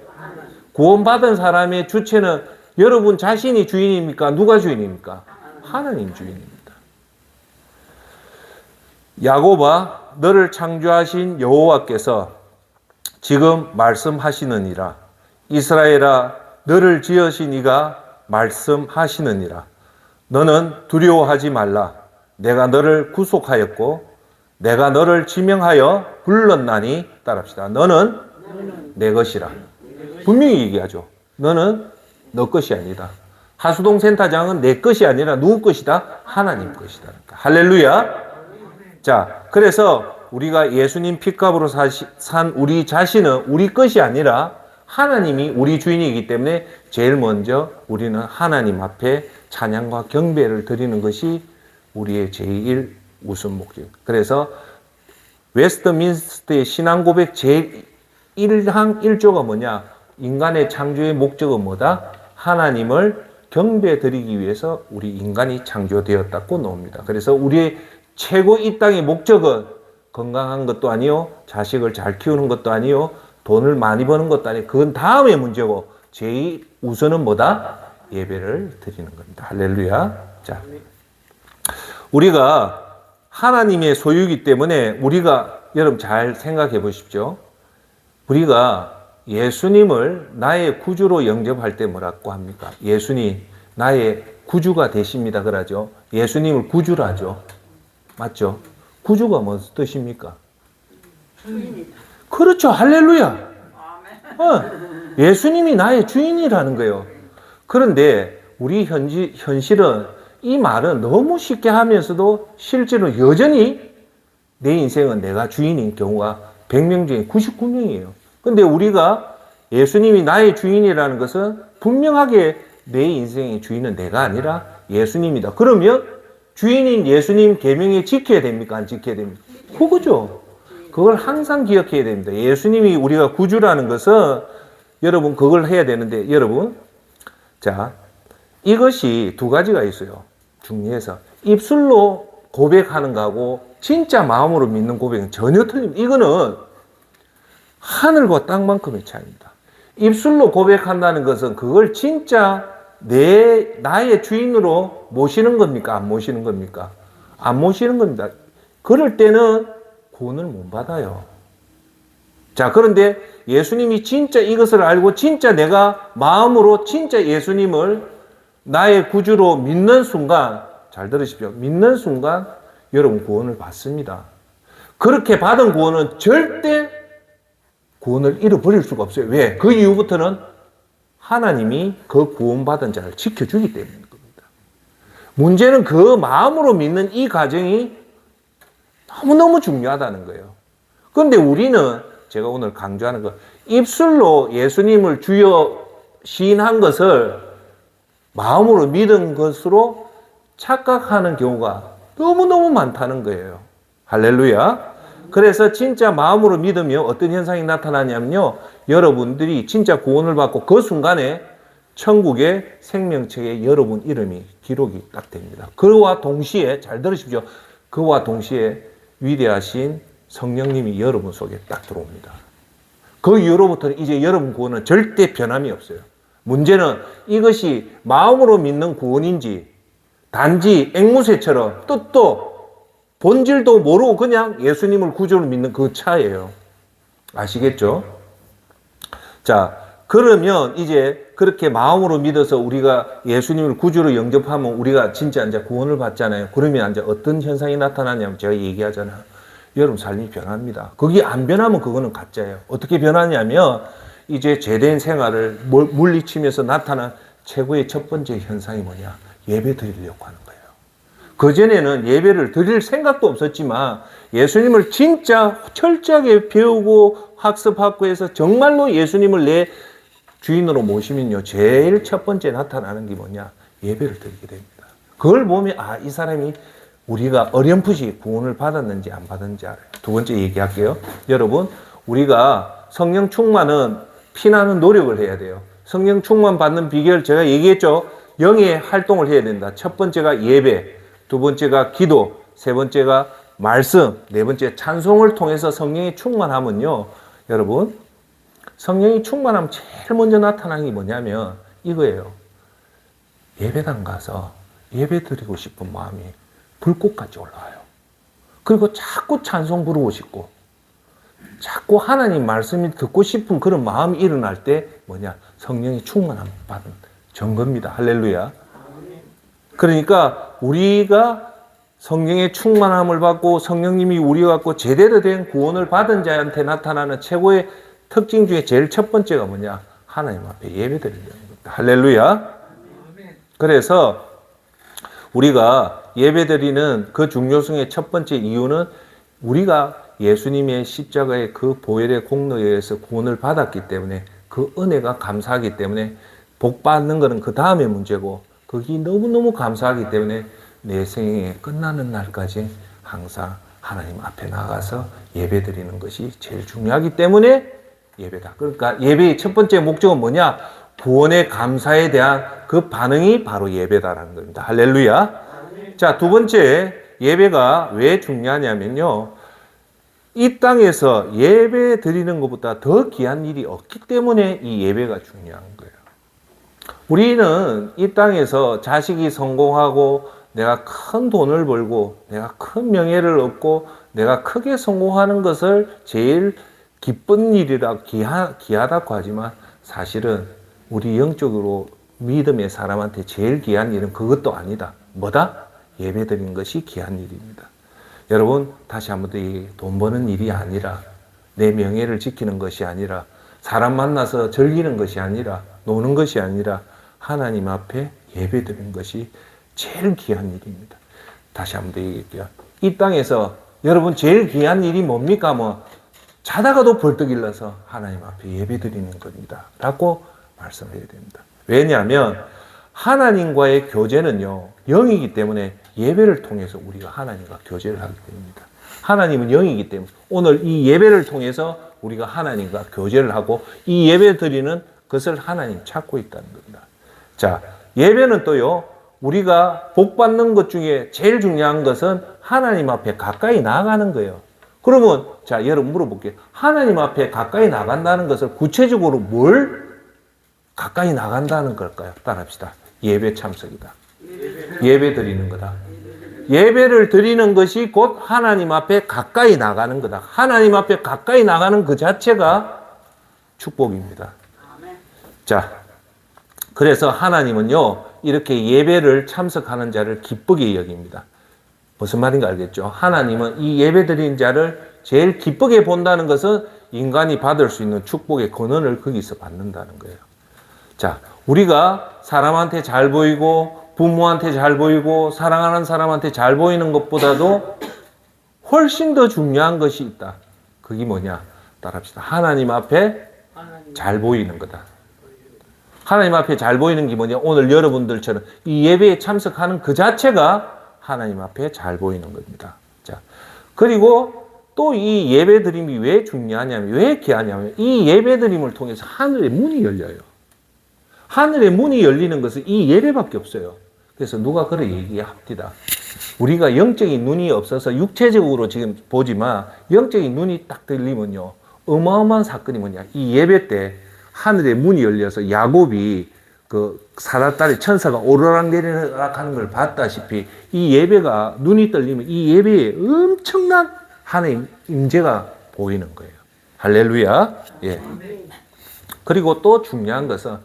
구원받은 사람의 주체는 여러분 자신이 주인입니까? 누가 주인입니까? 하나님 주인입니다. 야곱아, 너를 창조하신 여호와께서 지금 말씀하시느니라. 이스라엘아, 너를 지으신 이가 말씀하시느니라. 너는 두려워하지 말라. 내가 너를 구속하였고 내가 너를 지명하여 불렀나니, 따라합시다. 너는 내 것이라. 분명히 얘기하죠. 너는 너 것이 아니다. 하수동 센터장은 내 것이 아니라 누구 것이다? 하나님 것이다. 할렐루야. 자, 그래서 우리가 예수님 핏값으로 산 우리 자신은 우리 것이 아니라 하나님이 우리 주인이기 때문에 제일 먼저 우리는 하나님 앞에 찬양과 경배를 드리는 것이 우리의 제일 우선 목적. 그래서 웨스트민스터의 신앙고백 제일 1항 1조가 뭐냐? 인간의 창조의 목적은 뭐다? 하나님을 경배 드리기 위해서 우리 인간이 창조되었다고 나옵니다. 그래서 우리의 최고 이 땅의 목적은 건강한 것도 아니요, 자식을 잘 키우는 것도 아니요, 돈을 많이 버는 것도 아니요, 그건 다음의 문제고 제일 우선은 뭐다? 예배를 드리는 겁니다. 할렐루야. 자, 우리가 하나님의 소유이기 때문에 우리가, 여러분 잘 생각해 보십시오. 우리가 예수님을 나의 구주로 영접할 때 뭐라고 합니까? 예수님 나의 구주가 되십니다 그러죠. 예수님을 구주라죠. 맞죠? 구주가 무슨 뜻입니까? 주인이다. 그렇죠. 할렐루야. 예수님이 나의 주인이라는 거예요. 그런데 우리 현실은 이 말은 너무 쉽게 하면서도 실제로 여전히 내 인생은 내가 주인인 경우가 100명 중에 99명이에요. 근데 우리가 예수님이 나의 주인이라는 것은 분명하게 내 인생의 주인은 내가 아니라 예수님이다. 그러면 주인인 예수님 계명에 지켜야 됩니까? 안 지켜야 됩니까? 그거죠. 그걸 항상 기억해야 됩니다. 예수님이 우리가 구주라는 것은 여러분 그걸 해야 되는데, 여러분 자, 이것이 두 가지가 있어요. 중요해서 입술로 고백하는 거하고 진짜 마음으로 믿는 고백은 전혀 틀립니다. 이거는 하늘과 땅만큼의 차이입니다. 입술로 고백한다는 것은 그걸 진짜 나의 주인으로 모시는 겁니까? 안 모시는 겁니까? 안 모시는 겁니다. 그럴 때는 구원을 못 받아요. 자, 그런데 예수님이 진짜 이것을 알고 진짜 내가 마음으로 진짜 예수님을 나의 구주로 믿는 순간, 잘 들으십시오. 믿는 순간 여러분 구원을 받습니다. 그렇게 받은 구원은 절대 구원을 잃어버릴 수가 없어요. 왜? 그 이후부터는 하나님이 그 구원받은 자를 지켜주기 때문인 겁니다. 문제는 그 마음으로 믿는 이 과정이 너무너무 중요하다는 거예요. 그런데 우리는 제가 오늘 강조하는 거, 입술로 예수님을 주여 시인한 것을 마음으로 믿은 것으로 착각하는 경우가 너무너무 많다는 거예요. 할렐루야. 그래서 진짜 마음으로 믿으면 어떤 현상이 나타나냐면요, 여러분들이 진짜 구원을 받고 그 순간에 천국의 생명책에 여러분 이름이 기록이 딱 됩니다. 그와 동시에 잘 들으십시오. 그와 동시에 위대하신 성령님이 여러분 속에 딱 들어옵니다. 그 이후로부터는 이제 여러분 구원은 절대 변함이 없어요. 문제는 이것이 마음으로 믿는 구원인지 단지 앵무새처럼 뜻도 본질도 모르고 그냥 예수님을 구주로 믿는 그 차이예요. 아시겠죠? 자, 그러면 이제 그렇게 마음으로 믿어서 우리가 예수님을 구주로 영접하면 우리가 진짜 이제 구원을 받잖아요. 그러면 이제 어떤 현상이 나타나냐면 제가 얘기하잖아요. 여러분 삶이 변합니다. 그게 안 변하면 그거는 가짜예요. 어떻게 변하냐면 이제 제대한 생활을 물리치면서 나타난 최고의 첫 번째 현상이 뭐냐? 예배 드리려고 하는 거예요. 그전에는 예배를 드릴 생각도 없었지만 예수님을 진짜 철저하게 배우고 학습하고 해서 정말로 예수님을 내 주인으로 모시면요. 제일 첫 번째 나타나는 게 뭐냐? 예배를 드리게 됩니다. 그걸 보면 이 사람이 우리가 어렴풋이 구원을 받았는지 안 받았는지 알아요. 두 번째 얘기할게요. 여러분, 우리가 성령 충만은 피나는 노력을 해야 돼요. 성령 충만 받는 비결 제가 얘기했죠. 영의 활동을 해야 된다. 첫 번째가 예배, 두 번째가 기도, 세 번째가 말씀, 네 번째 찬송을 통해서 성령이 충만하면요. 여러분, 성령이 충만하면 제일 먼저 나타나는 게 뭐냐면 이거예요. 예배당 가서 예배 드리고 싶은 마음이 불꽃같이 올라와요. 그리고 자꾸 찬송 부르고 싶고 자꾸 하나님 말씀이 듣고 싶은 그런 마음이 일어날 때 뭐냐? 성령이 충만함 받은 증거입니다. 할렐루야. 그러니까 우리가 성령의 충만함을 받고 성령님이 우리와 갖고 제대로 된 구원을 받은 자한테 나타나는 최고의 특징 중에 제일 첫 번째가 뭐냐? 하나님 앞에 예배드리려는 겁니다. 할렐루야. 그래서 우리가 예배드리는 그 중요성의 첫 번째 이유는 우리가 예수님의 십자가의 그 보혈의 공로에 의해서 구원을 받았기 때문에 그 은혜가 감사하기 때문에 복 받는 것은 그 다음의 문제고 그게 너무너무 감사하기 때문에 내 생에 끝나는 날까지 항상 하나님 앞에 나가서 예배드리는 것이 제일 중요하기 때문에 예배다. 그러니까 예배의 첫 번째 목적은 뭐냐? 구원의 감사에 대한 그 반응이 바로 예배다라는 겁니다. 할렐루야. 자, 두 번째 예배가 왜 중요하냐면요. 이 땅에서 예배 드리는 것보다 더 귀한 일이 없기 때문에 이 예배가 중요한 거예요. 우리는 이 땅에서 자식이 성공하고 내가 큰 돈을 벌고 내가 큰 명예를 얻고 내가 크게 성공하는 것을 제일 기쁜 일이라 귀하다고 하지만 사실은 우리 영적으로 믿음의 사람한테 제일 귀한 일은 그것도 아니다. 뭐다? 예배 드리는 것이 귀한 일입니다. 여러분 다시 한번 더 돈 버는 일이 아니라 내 명예를 지키는 것이 아니라 사람 만나서 즐기는 것이 아니라 노는 것이 아니라 하나님 앞에 예배 드리는 것이 제일 귀한 일입니다. 다시 한번 더 얘기할게요. 이 땅에서 여러분 제일 귀한 일이 뭡니까? 자다가도 벌떡 일어서 하나님 앞에 예배 드리는 겁니다. 라고 말씀해야 됩니다. 왜냐하면 하나님과의 교제는요, 영이기 때문에 예배를 통해서 우리가 하나님과 교제를 하게 됩니다. 하나님은 영이기 때문에 오늘 이 예배를 통해서 우리가 하나님과 교제를 하고 이 예배 드리는 것을 하나님 찾고 있다는 겁니다. 자, 예배는 또요, 우리가 복 받는 것 중에 제일 중요한 것은 하나님 앞에 가까이 나아가는 거예요. 그러면 자, 여러분 물어볼게요. 하나님 앞에 가까이 나간다는 것을 구체적으로 뭘 가까이 나간다는 걸까요? 따라합시다. 예배 참석이다. 예배 드리는 거다. 예배를 드리는 것이 곧 하나님 앞에 가까이 나가는 거다. 하나님 앞에 가까이 나가는 그 자체가 축복입니다. 자, 그래서 하나님은요, 이렇게 예배를 참석하는 자를 기쁘게 여깁니다. 무슨 말인가 알겠죠? 하나님은 이 예배 드리는 자를 제일 기쁘게 본다는 것은 인간이 받을 수 있는 축복의 근원을 거기서 받는다는 거예요. 자, 우리가 사람한테 잘 보이고 부모한테 잘 보이고 사랑하는 사람한테 잘 보이는 것보다도 훨씬 더 중요한 것이 있다. 그게 뭐냐? 따라합시다. 하나님 앞에 잘 보이는 거다. 하나님 앞에 잘 보이는 게 뭐냐? 오늘 여러분들처럼 이 예배에 참석하는 그 자체가 하나님 앞에 잘 보이는 겁니다. 자, 그리고 또 이 예배 드림이 왜 중요하냐면, 왜 귀하냐면, 이 예배 드림을 통해서 하늘의 문이 열려요. 하늘의 문이 열리는 것은 이 예배밖에 없어요. 그래서 누가 그렇게 얘기합니다. 우리가 영적인 눈이 없어서 육체적으로 지금 보지만 영적인 눈이 딱 들리면요. 어마어마한 사건이 뭐냐. 이 예배 때 하늘의 문이 열려서 야곱이 그 사다다리 천사가 오르락내리락 하는 걸 봤다시피 이 예배가 눈이 떨리면 이 예배에 엄청난 하나님 임재가 보이는 거예요. 할렐루야. 예. 그리고 또 중요한 것은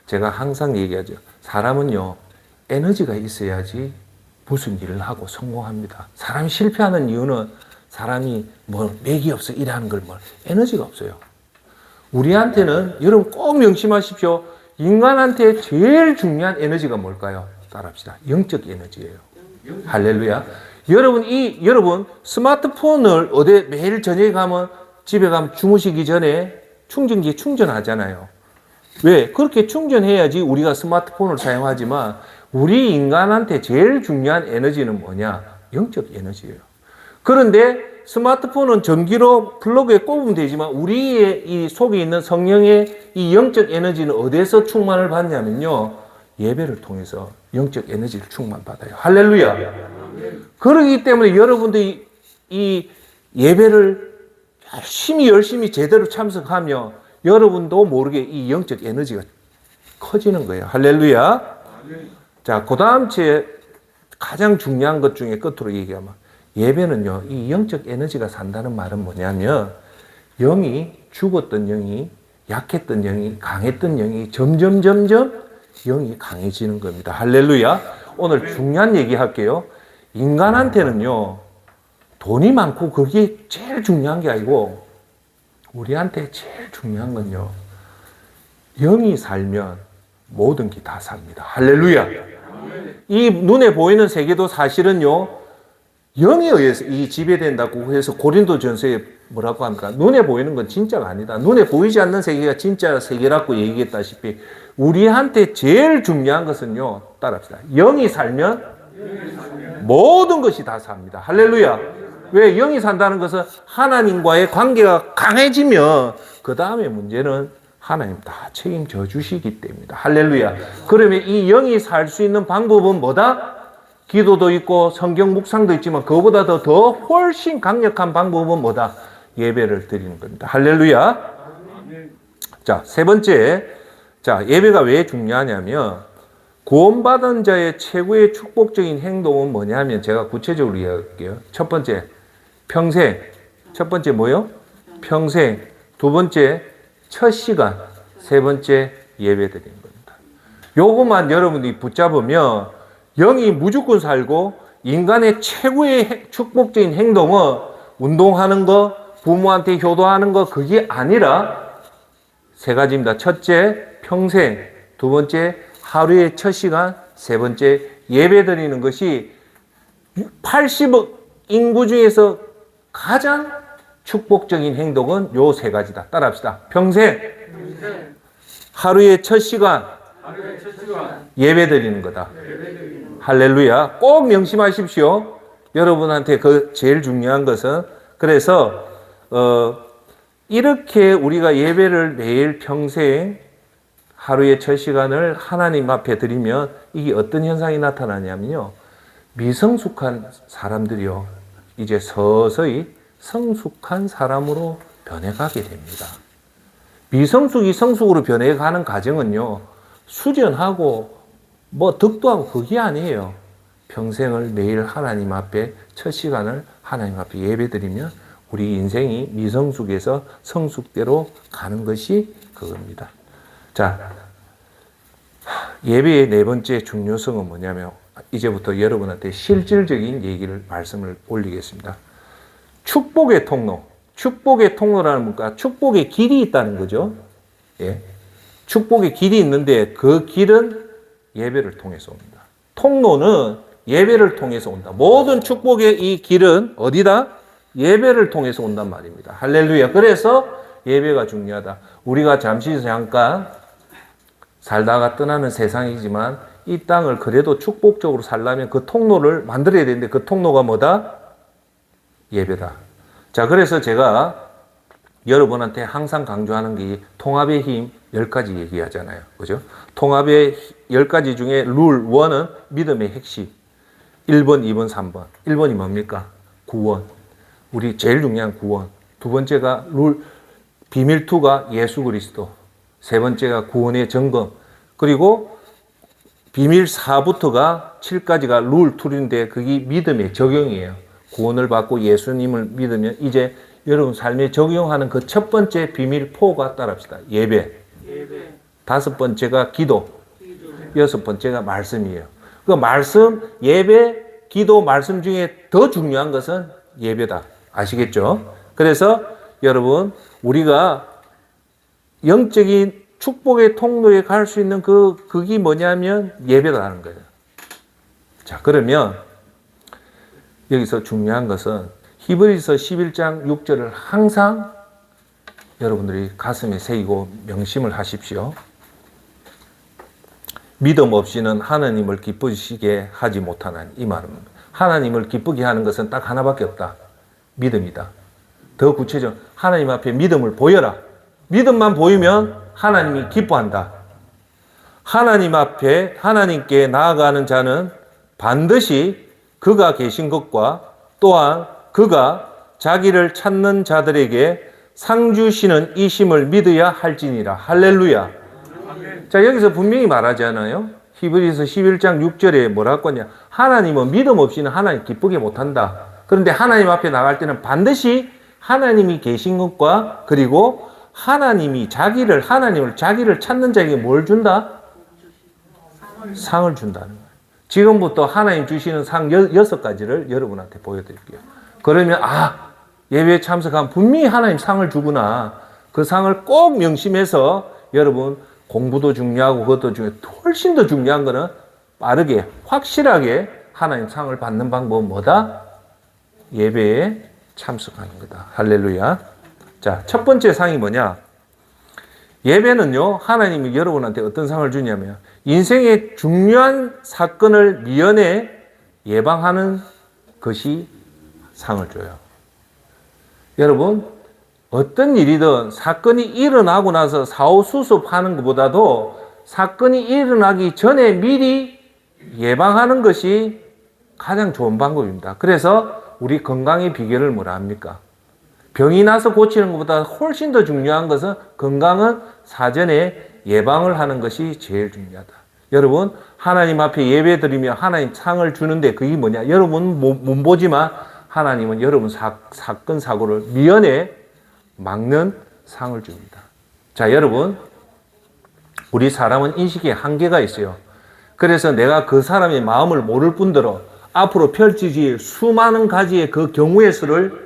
제가 항상 얘기하죠. 사람은요, 에너지가 있어야지 무슨 일을 하고 성공합니다. 사람이 실패하는 이유는 사람이 뭐 맥이 없어 일하는 걸 뭐 에너지가 없어요. 우리한테는 여러분 꼭 명심하십시오. 인간한테 제일 중요한 에너지가 뭘까요? 따라합시다. 영적 에너지예요. 할렐루야. 여러분 스마트폰을 어디 매일 저녁에 가면 집에 가면 주무시기 전에 충전기에 충전하잖아요. 왜? 그렇게 충전해야지 우리가 스마트폰을 사용하지만 우리 인간한테 제일 중요한 에너지는 뭐냐? 영적 에너지예요. 그런데 스마트폰은 전기로 플러그에 꼽으면 되지만 우리의 이 속에 있는 성령의 이 영적 에너지는 어디에서 충만을 받냐면요. 예배를 통해서 영적 에너지를 충만받아요. 할렐루야. 그러기 때문에 여러분들이 이 예배를 열심히 제대로 참석하며 여러분도 모르게 이 영적 에너지가 커지는 거예요. 할렐루야. 자, 그 다음 주에 가장 중요한 것 중에 끝으로 얘기하면 예배는요, 이 영적 에너지가 산다는 말은 뭐냐면 영이 죽었던 영이 약했던 영이 강했던 영이 점점 영이 강해지는 겁니다. 할렐루야. 오늘 중요한 얘기 할게요. 인간한테는요, 돈이 많고 그게 제일 중요한 게 아니고 우리한테 제일 중요한 건요, 영이 살면 모든 게 다 삽니다. 할렐루야. 이 눈에 보이는 세계도 사실은요, 영에 의해서 이 지배된다고 해서 고린도전서에 뭐라고 합니까? 눈에 보이는 건 진짜가 아니다. 눈에 보이지 않는 세계가 진짜 세계라고 얘기했다시피 우리한테 제일 중요한 것은요, 따라합시다. 영이 살면 모든 것이 다 삽니다. 할렐루야. 왜? 영이 산다는 것은 하나님과의 관계가 강해지면 그 다음에 문제는 하나님 다 책임져 주시기 때문이다. 할렐루야. 그러면 이 영이 살 수 있는 방법은 뭐다? 기도도 있고 성경 묵상도 있지만 그거보다 더 훨씬 강력한 방법은 뭐다? 예배를 드리는 겁니다. 할렐루야. 자, 세 번째. 자, 예배가 왜 중요하냐면 구원받은 자의 최고의 축복적인 행동은 뭐냐면 제가 구체적으로 이야기할게요. 첫 번째, 평생. 첫 번째 뭐요? 평생. 두 번째, 첫 시간. 세 번째, 예배 드리는 겁니다. 요것만 여러분들이 붙잡으면 영이 무조건 살고 인간의 최고의 축복적인 행동은 운동하는 거, 부모한테 효도하는 거 그게 아니라 세 가지입니다. 첫째, 평생. 두 번째, 하루의 첫 시간. 세 번째, 예배 드리는 것이 80억 인구 중에서 가장 축복적인 행동은 요 세 가지다. 따라합시다. 평생. 하루의 첫 시간. 예배 드리는 거다. 할렐루야. 꼭 명심하십시오. 여러분한테 그 제일 중요한 것은 그래서 이렇게 우리가 예배를 매일 평생 하루의 첫 시간을 하나님 앞에 드리면 이게 어떤 현상이 나타나냐면요. 미성숙한 사람들이요. 이제 서서히 성숙한 사람으로 변해가게 됩니다. 미성숙이 성숙으로 변해가는 과정은요. 수련하고 뭐 덕도하고 그게 아니에요. 평생을 매일 하나님 앞에 첫 시간을 하나님 앞에 예배드리면 우리 인생이 미성숙에서 성숙대로 가는 것이 그겁니다. 자, 예배의 네 번째 중요성은 뭐냐면 이제부터 여러분한테 실질적인 말씀을 올리겠습니다. 축복의 통로. 축복의 통로라는 뭔가 축복의 길이 있다는 거죠. 예. 축복의 길이 있는데 그 길은 예배를 통해서 옵니다. 통로는 예배를 통해서 온다. 모든 축복의 이 길은 어디다? 예배를 통해서 온단 말입니다. 할렐루야. 그래서 예배가 중요하다. 우리가 잠깐 살다가 떠나는 세상이지만 이 땅을 그래도 축복적으로 살려면 그 통로를 만들어야 되는데 그 통로가 뭐다? 예배다. 자, 그래서 제가 여러분한테 항상 강조하는 게 통합의 힘 10가지 얘기하잖아요. 그죠? 통합의 10가지 중에 룰 1은 믿음의 핵심. 1번, 2번, 3번. 1번이 뭡니까? 구원. 우리 제일 중요한 구원. 두 번째가 룰, 비밀 2가 예수 그리스도. 세 번째가 구원의 점검. 그리고 비밀 4부터가 7까지가 룰 2인데 그게 믿음의 적용이에요. 구원을 받고 예수님을 믿으면 이제 여러분 삶에 적용하는 그 첫 번째 비밀 4가 따라합시다. 예배. 다섯 번째가 기도. 여섯 번째가 말씀이에요. 그 말씀, 예배, 기도, 말씀 중에 더 중요한 것은 예배다. 아시겠죠? 그래서 여러분 우리가 영적인 축복의 통로에 갈 수 있는 그게 뭐냐면 예배다라는 거예요. 자, 그러면 여기서 중요한 것은 히브리서 11장 6절을 항상 여러분들이 가슴에 새기고 명심을 하십시오. 믿음 없이는 하나님을 기쁘시게 하지 못하나니, 이 말은 하나님을 기쁘게 하는 것은 딱 하나밖에 없다. 믿음이다. 더 구체적으로 하나님 앞에 믿음을 보여라. 믿음만 보이면 하나님이 기뻐한다. 하나님 앞에 하나님께 나아가는 자는 반드시 그가 계신 것과 또한 그가 자기를 찾는 자들에게 상 주시는 이심을 믿어야 할지니라. 할렐루야. 자, 여기서 분명히 말하잖아요. 히브리서 11장 6절에 뭐라고 하냐. 하나님은 믿음 없이는 하나님 기쁘게 못한다. 그런데 하나님 앞에 나갈 때는 반드시 하나님이 계신 것과 그리고 하나님을 자기를 찾는 자에게 뭘 준다? 상을 준다는 거예요. 지금부터 하나님 주시는 상 6가지를 여러분한테 보여드릴게요. 그러면 예배에 참석하면 분명히 하나님 상을 주구나. 그 상을 꼭 명심해서 여러분 공부도 중요하고 그것도 중요해. 훨씬 더 중요한 거는 빠르게 확실하게 하나님 상을 받는 방법은 뭐다? 예배에 참석하는 거다. 할렐루야. 자, 첫 번째 상이 뭐냐? 예배는요, 하나님이 여러분한테 어떤 상을 주냐면 인생의 중요한 사건을 미연에 예방하는 것이 상을 줘요. 여러분, 어떤 일이든 사건이 일어나고 나서 사후수습하는 것보다도 사건이 일어나기 전에 미리 예방하는 것이 가장 좋은 방법입니다. 그래서 우리 건강의 비결을 뭐라 합니까? 병이 나서 고치는 것보다 훨씬 더 중요한 것은 건강은 사전에 예방을 하는 것이 제일 중요하다. 여러분, 하나님 앞에 예배 드리며 하나님 상을 주는데 그게 뭐냐? 여러분 못 보지만 하나님은 여러분 사건, 사고를 미연에 막는 상을 줍니다. 자, 여러분, 우리 사람은 인식에 한계가 있어요. 그래서 내가 그 사람의 마음을 모를 뿐더러 앞으로 펼쳐질 수많은 가지의 그 경우의 수를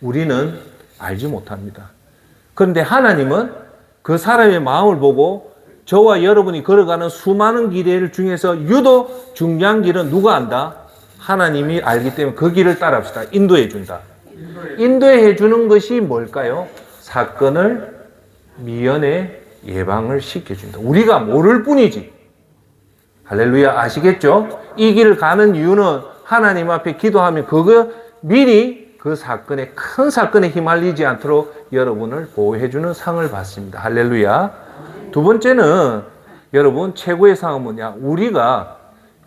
우리는 알지 못합니다. 그런데 하나님은 그 사람의 마음을 보고 저와 여러분이 걸어가는 수많은 길 중에서 유독 중요한 길은 누가 안다? 하나님이 알기 때문에 그 길을 따라합시다. 인도해 준다. 인도해 주는 것이 뭘까요? 사건을 미연에 예방을 시켜준다. 우리가 모를 뿐이지. 할렐루야. 아시겠죠? 이 길을 가는 이유는 하나님 앞에 기도하면 그거 미리 그 사건에 큰 사건에 휘말리지 않도록 여러분을 보호해주는 상을 받습니다. 할렐루야. 두 번째는 여러분 최고의 상은 뭐냐? 우리가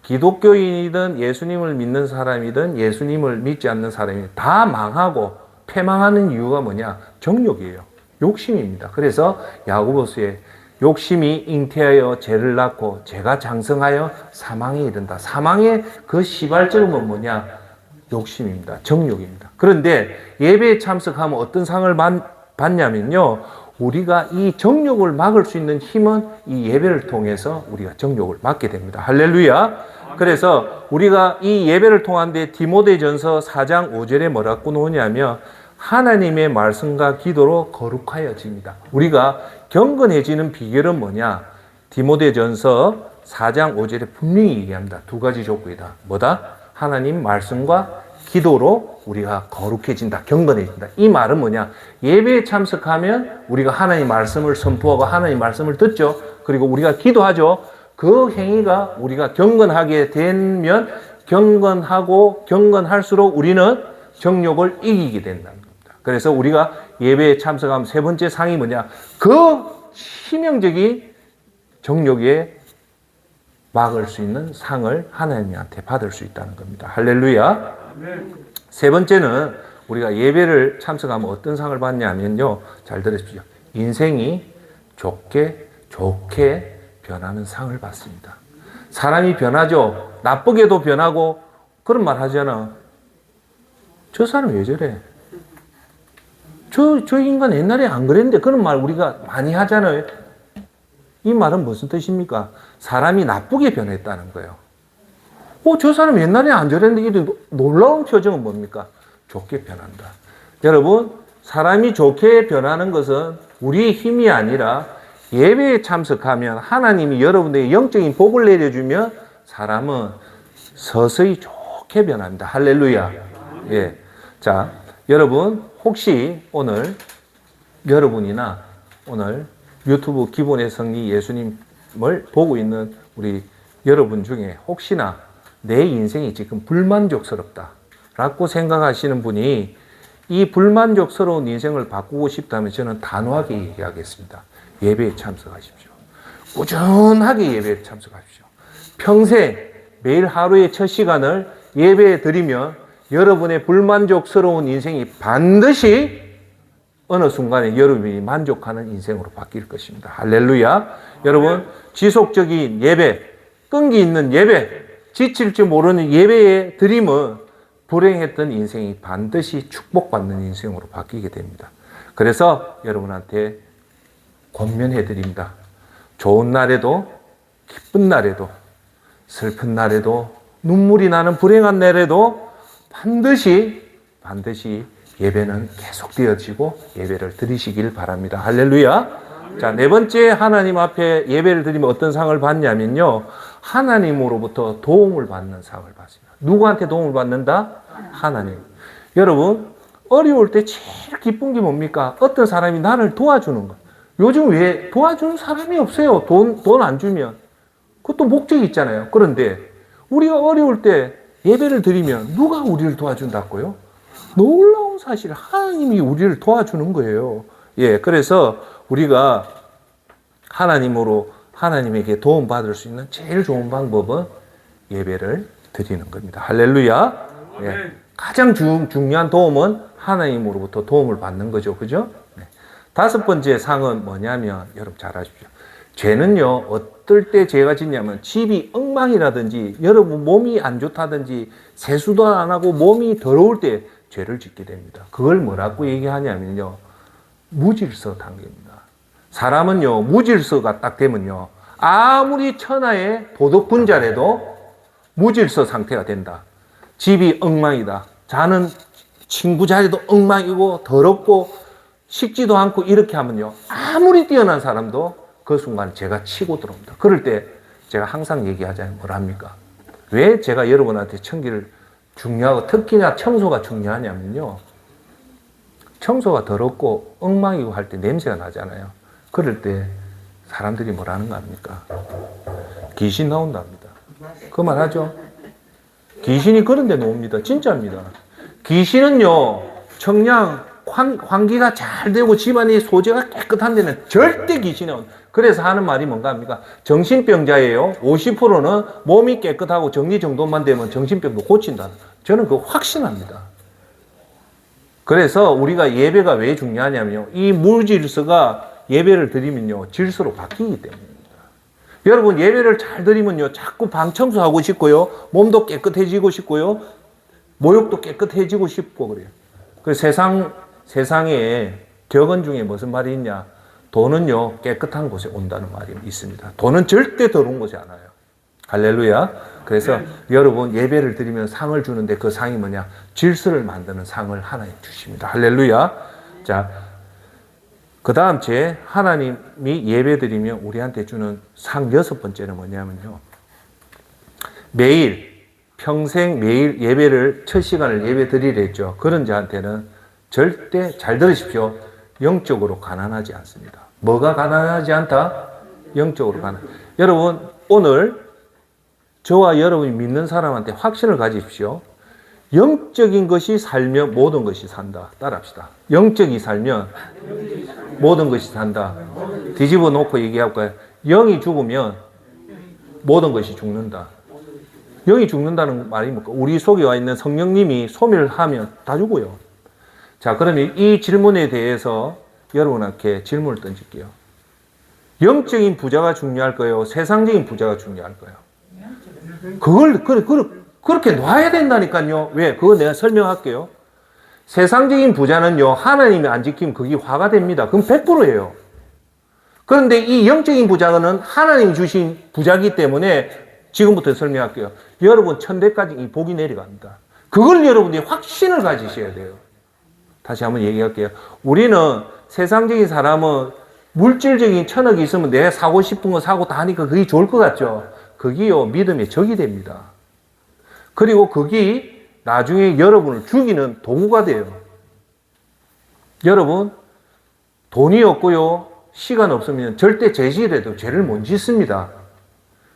기독교인이든 예수님을 믿는 사람이든 예수님을 믿지 않는 사람이든 다 망하고 패망하는 이유가 뭐냐? 정욕이에요. 욕심입니다. 그래서 야고보서에 욕심이 잉태하여 죄를 낳고 죄가 장성하여 사망에 이른다. 사망의 그 시발점은 뭐냐? 욕심입니다. 정욕입니다. 그런데 예배에 참석하면 어떤 상을 받냐면요. 우리가 이 정욕을 막을 수 있는 힘은 이 예배를 통해서 우리가 정욕을 막게 됩니다. 할렐루야. 그래서 우리가 이 예배를 통한데 디모데전서 4장 5절에 뭐라고 나오냐면 하나님의 말씀과 기도로 거룩하여집니다. 우리가 경건해지는 비결은 뭐냐? 디모데전서 4장 5절에 분명히 얘기합니다. 두 가지 조건이다. 뭐다? 하나님 말씀과 기도로 우리가 거룩해진다. 경건해진다. 이 말은 뭐냐? 예배에 참석하면 우리가 하나님 말씀을 선포하고 하나님 말씀을 듣죠. 그리고 우리가 기도하죠. 그 행위가 우리가 경건하게 되면 경건하고 경건할수록 우리는 정욕을 이기게 된다는 겁니다. 그래서 우리가 예배에 참석하면 세 번째 상이 뭐냐? 그 치명적인 정욕에 막을 수 있는 상을 하나님한테 받을 수 있다는 겁니다. 할렐루야. 세 번째는 우리가 예배를 참석하면 어떤 상을 받냐면요. 잘 들으십시오. 인생이 좋게 변하는 상을 받습니다. 사람이 변하죠. 나쁘게도 변하고 그런 말 하잖아. 저 사람 왜 저래? 저 인간 옛날에 안 그랬는데 그런 말 우리가 많이 하잖아요. 이 말은 무슨 뜻입니까? 사람이 나쁘게 변했다는 거예요. 저 사람 옛날에 안 저랬는데 이 놀라운 표정은 뭡니까? 좋게 변한다. 여러분, 사람이 좋게 변하는 것은 우리의 힘이 아니라 예배에 참석하면 하나님이 여러분에게 영적인 복을 내려주면 사람은 서서히 좋게 변합니다. 할렐루야. 예. 자, 여러분, 혹시 오늘 여러분이나 오늘 유튜브 기본의 성리 예수님을 보고 있는 우리 여러분 중에 혹시나 내 인생이 지금 불만족스럽다라고 생각하시는 분이 이 불만족스러운 인생을 바꾸고 싶다면 저는 단호하게 얘기하겠습니다. 예배에 참석하십시오. 꾸준하게 예배에 참석하십시오. 평생 매일 하루의 첫 시간을 예배에 드리면 여러분의 불만족스러운 인생이 반드시 어느 순간에 여러분이 만족하는 인생으로 바뀔 것입니다. 할렐루야. 여러분, 지속적인 예배, 끈기 있는 예배, 지칠 줄 모르는 예배의 드림은 불행했던 인생이 반드시 축복받는 인생으로 바뀌게 됩니다. 그래서 여러분한테 권면해 드립니다. 좋은 날에도, 기쁜 날에도, 슬픈 날에도, 눈물이 나는 불행한 날에도 반드시 예배는 계속되어지고 예배를 드리시길 바랍니다. 할렐루야. 자, 네 번째 하나님 앞에 예배를 드리면 어떤 상을 받냐면요. 하나님으로부터 도움을 받는 상을 받습니다. 누구한테 도움을 받는다? 하나님. 여러분, 어려울 때 제일 기쁜 게 뭡니까? 어떤 사람이 나를 도와주는 거. 요즘 왜 도와주는 사람이 없어요? 돈 안 주면. 그것도 목적이 있잖아요. 그런데 우리가 어려울 때 예배를 드리면 누가 우리를 도와준다고요? 놀라운 사실, 하나님이 우리를 도와주는 거예요. 예, 그래서 우리가 하나님에게 도움받을 수 있는 제일 좋은 방법은 예배를 드리는 겁니다. 할렐루야. 예, 가장 중요한 도움은 하나님으로부터 도움을 받는 거죠. 그죠? 네. 다섯 번째 상은 뭐냐면, 여러분 잘 아십시오. 죄는요, 어떨 때 죄가 짓냐면, 집이 엉망이라든지, 여러분 몸이 안 좋다든지, 세수도 안 하고 몸이 더러울 때 죄를 짓게 됩니다. 그걸 뭐라고 얘기하냐면요, 무질서 단계입니다. 사람은요, 무질서가 딱 되면요, 아무리 천하의 도덕군자라도 무질서 상태가 된다. 집이 엉망이다. 자는 친구 자리도 엉망이고 더럽고 식지도 않고 이렇게 하면요, 아무리 뛰어난 사람도 그 순간 제가 치고 들어옵니다. 그럴 때 제가 항상 얘기하자면 뭐랍니까? 왜 제가 여러분한테 청기를 중요하고 특히나 청소가 중요하냐면요, 청소가 더럽고 엉망이고 할 때 냄새가 나잖아요. 그럴 때 사람들이 뭐라는 거 아닙니까? 귀신 나온답니다. 그 말 하죠? 귀신이 그런 데 놓습니다. 진짜입니다. 귀신은요, 청량, 환기가 잘 되고 집안이 소재가 깨끗한 데는 절대 귀신이 나온다. 그래서 하는 말이 뭔가 합니까? 정신병자예요. 50%는 몸이 깨끗하고 정리정돈만 되면 정신병도 고친다. 저는 그거 확신합니다. 그래서 우리가 예배가 왜 중요하냐면요, 이 무질서가 예배를 드리면요, 질서로 바뀌기 때문입니다. 여러분, 예배를 잘 드리면요, 자꾸 방 청소하고 싶고요, 몸도 깨끗해지고 싶고요, 모욕도 깨끗해지고 싶고 그래요. 그 세상에 격언 중에 무슨 말이 있냐? 돈은요, 깨끗한 곳에 온다는 말이 있습니다. 돈은 절대 더러운 곳에 안 와요. 할렐루야. 그래서 여러분, 예배를 드리면 상을 주는데 그 상이 뭐냐? 질서를 만드는 상을 하나님 주십니다. 할렐루야. 자, 그 다음 하나님이 예배 드리면 우리한테 주는 상 여섯 번째는 뭐냐면요, 평생 매일 예배를, 첫 시간을 예배 드리려 했죠. 그런 자한테는 절대, 잘 들으십시오, 영적으로 가난하지 않습니다. 뭐가 가난하지 않다? 영적으로 가난. 여러분, 오늘 저와 여러분이 믿는 사람한테 확신을 가지십시오. 영적인 것이 살면 모든 것이 산다. 따라합시다. 영적이 살면 모든 것이 산다. 뒤집어 놓고 얘기할까요? 영이 죽으면 모든 것이 죽는다. 영이 죽는다는 말이 뭡니까? 우리 속에 와 있는 성령님이 소멸하면 다 죽어요. 자, 그러면 이 질문에 대해서 여러분한테 질문을 던질게요. 영적인 부자가 중요할 거예요? 세상적인 부자가 중요할 거예요? 그걸 그렇게 놔야 된다니까요. 왜? 그거 내가 설명할게요. 세상적인 부자는요, 하나님이 안 지키면 그게 화가 됩니다. 그럼 100%예요. 그런데 이 영적인 부자는 하나님이 주신 부자이기 때문에 지금부터 설명할게요. 여러분 천대까지 이 복이 내려갑니다. 그걸 여러분들이 확신을 가지셔야 돼요. 다시 한번 얘기할게요. 우리는 세상적인 사람은 물질적인 천억이 있으면 내가 사고 싶은 거 사고 다 하니까 그게 좋을 것 같죠. 그게요, 믿음의 적이 됩니다. 그리고 그게 나중에 여러분을 죽이는 도구가 돼요. 여러분, 돈이 없고요, 시간 없으면 절대 죄질해도 죄를 못 짓습니다.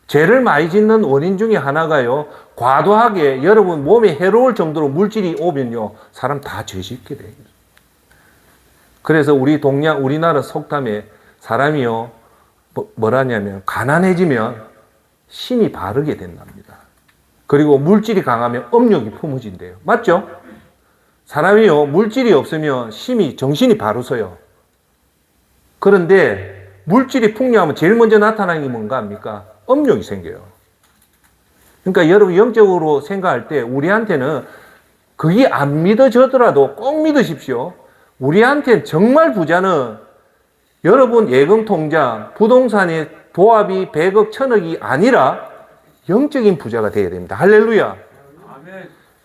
죄를 많이 짓는 원인 중에 하나가요, 과도하게 여러분 몸에 해로울 정도로 물질이 오면요, 사람 다 죄 짓게 돼요. 그래서 우리나라 속담에 사람이요, 뭐라냐면, 가난해지면 심이 바르게 된답니다. 그리고 물질이 강하면 업력이 품어진대요. 맞죠? 사람이요, 물질이 없으면 정신이 바르서요. 그런데 물질이 풍요하면 제일 먼저 나타나는 게 뭔가 합니까? 업력이 생겨요. 그러니까 여러분 영적으로 생각할 때 우리한테는 그게 안 믿어져더라도 꼭 믿으십시오. 우리한테는 정말 부자는 여러분 예금 통장, 부동산의 도합이 100억, 1000억이 아니라 영적인 부자가 되어야 됩니다. 할렐루야.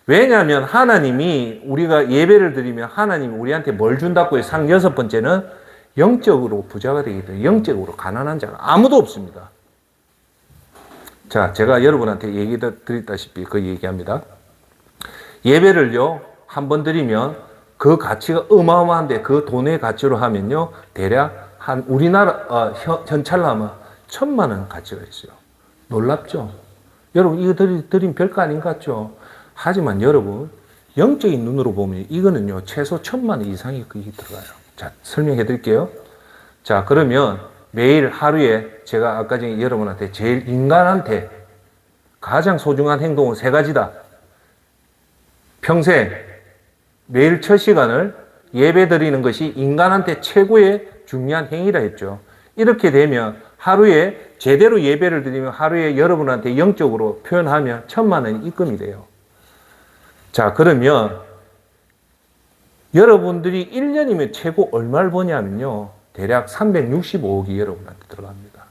왜냐하면 하나님이 우리가 예배를 드리면 하나님이 우리한테 뭘 준다고 해서 상 6번째는 영적으로 부자가 되기 때문에 영적으로 가난한 자가 아무도 없습니다. 자, 제가 여러분한테 얘기 드렸다시피 그 얘기합니다. 예배를요, 한 번 드리면 그 가치가 어마어마한데 그 돈의 가치로 하면요, 대략 한 우리나라 현찰로 하면 1000만 원 가치가 있어요. 놀랍죠? 여러분 이거 드린 별거 아닌 것 같죠? 하지만 여러분 영적인 눈으로 보면 이거는요 최소 1000만 원 이상이 그게 들어가요. 자, 설명해 드릴게요. 자, 그러면 매일 하루에 제가 아까 전에 여러분한테 제일 인간한테 가장 소중한 행동은 3가지다. 평생 매일 첫 시간을 예배 드리는 것이 인간한테 최고의 중요한 행위라 했죠. 이렇게 되면 하루에 제대로 예배를 드리면 하루에 여러분한테 영적으로 표현하면 1000만 원이 입금이 돼요. 자, 그러면 여러분들이 1년이면 최고 얼마를 버냐면요, 대략 365억이 여러분한테 들어갑니다.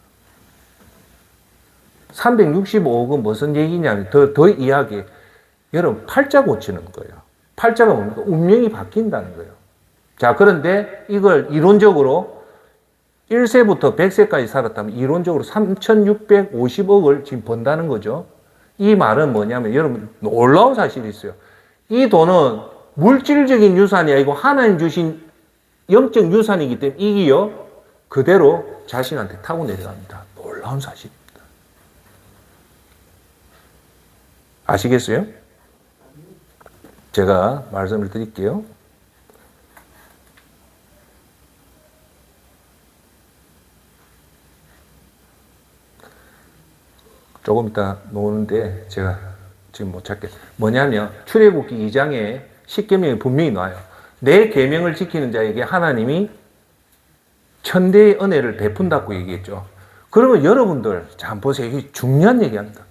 365억은 무슨 얘기냐면 더 이야기, 여러분 팔자 고치는 거예요. 팔자가 뭡니까? 운명이 바뀐다는 거예요. 자, 그런데 이걸 이론적으로 1세부터 100세까지 살았다면 이론적으로 3650억을 지금 번다는 거죠. 이 말은 뭐냐면 여러분 놀라운 사실이 있어요. 이 돈은 물질적인 유산이 아니고 하나님 주신 영적 유산이기 때문에 이게요 그대로 자신한테 타고 내려갑니다. 놀라운 사실입니다. 아시겠어요? 제가 말씀을 드릴게요. 조금 이따 노는데 제가 지금 못 찾겠어요. 뭐냐면 출애굽기 2장에 10계명이 분명히 나와요. 내 계명을 지키는 자에게 하나님이 천대의 은혜를 베푼다고 얘기했죠. 그러면 여러분들 자 한번 보세요. 이게 중요한 얘기합니다.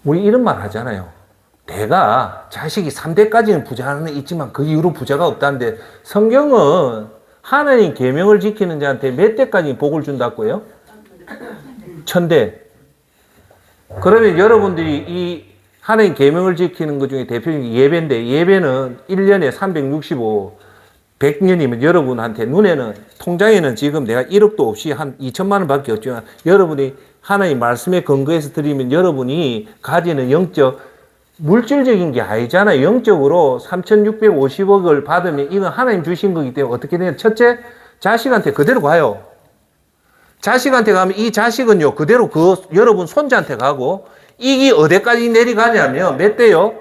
우리 이런 말 하잖아요. 내가 자식이 3대까지는 부자는 있지만 그 이후로 부자가 없다는데 성경은 하나님 계명을 지키는 자한테 몇 대까지 복을 준다고요? 1000대. 그러면 여러분들이 이 하나님 계명을 지키는 것 중에 대표적인 예배인데 예배는 1년에 365, 100년이면 여러분한테 눈에는 통장에는 지금 내가 1억도 없이 한 2천만 원밖에 없지만 여러분이 하나님 말씀에 근거해서 드리면 여러분이 가지는 영적 물질적인 게 아니잖아요. 영적으로 3650억을 받으면 이건 하나님 주신 거기 때문에 어떻게 되냐. 첫째, 자식한테 그대로 가요. 자식한테 가면 이 자식은요 그대로 그 여러분 손자한테 가고 이게 어디까지 내려가냐면 몇 대요?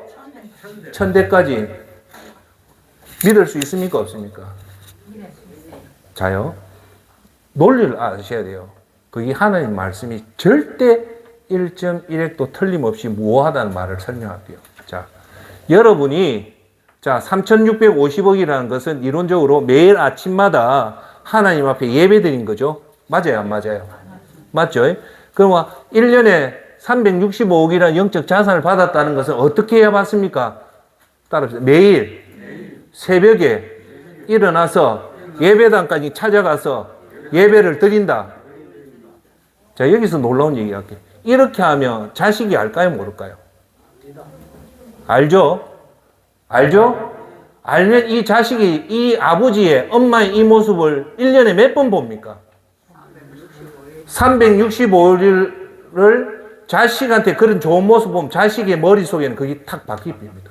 천대까지 믿을 수 있습니까? 없습니까? 자요. 논리를 아셔야 돼요. 그게 하나님 말씀이 절대 1.1핵도 틀림없이 무효하다는 말을 설명할게요. 자, 여러분이 3,650억이라는 것은 이론적으로 매일 아침마다 하나님 앞에 예배 드린 거죠. 맞아요, 안 맞아요? 맞죠? 그럼 1년에 365억이라는 영적 자산을 받았다는 것은 어떻게 해야 받습니까? 따라합시다. 매일 새벽에 일어나서 예배당까지 찾아가서 예배를 드린다. 자, 여기서 놀라운 얘기 할게요. 이렇게 하면 자식이 알까요, 모를까요? 알죠? 알죠? 알면 이 자식이 이 아버지의, 엄마의 이 모습을 1년에 몇 번 봅니까? 365일을 자식한테 그런 좋은 모습 보면 자식의 머릿속에는 그게 탁 박힙니다.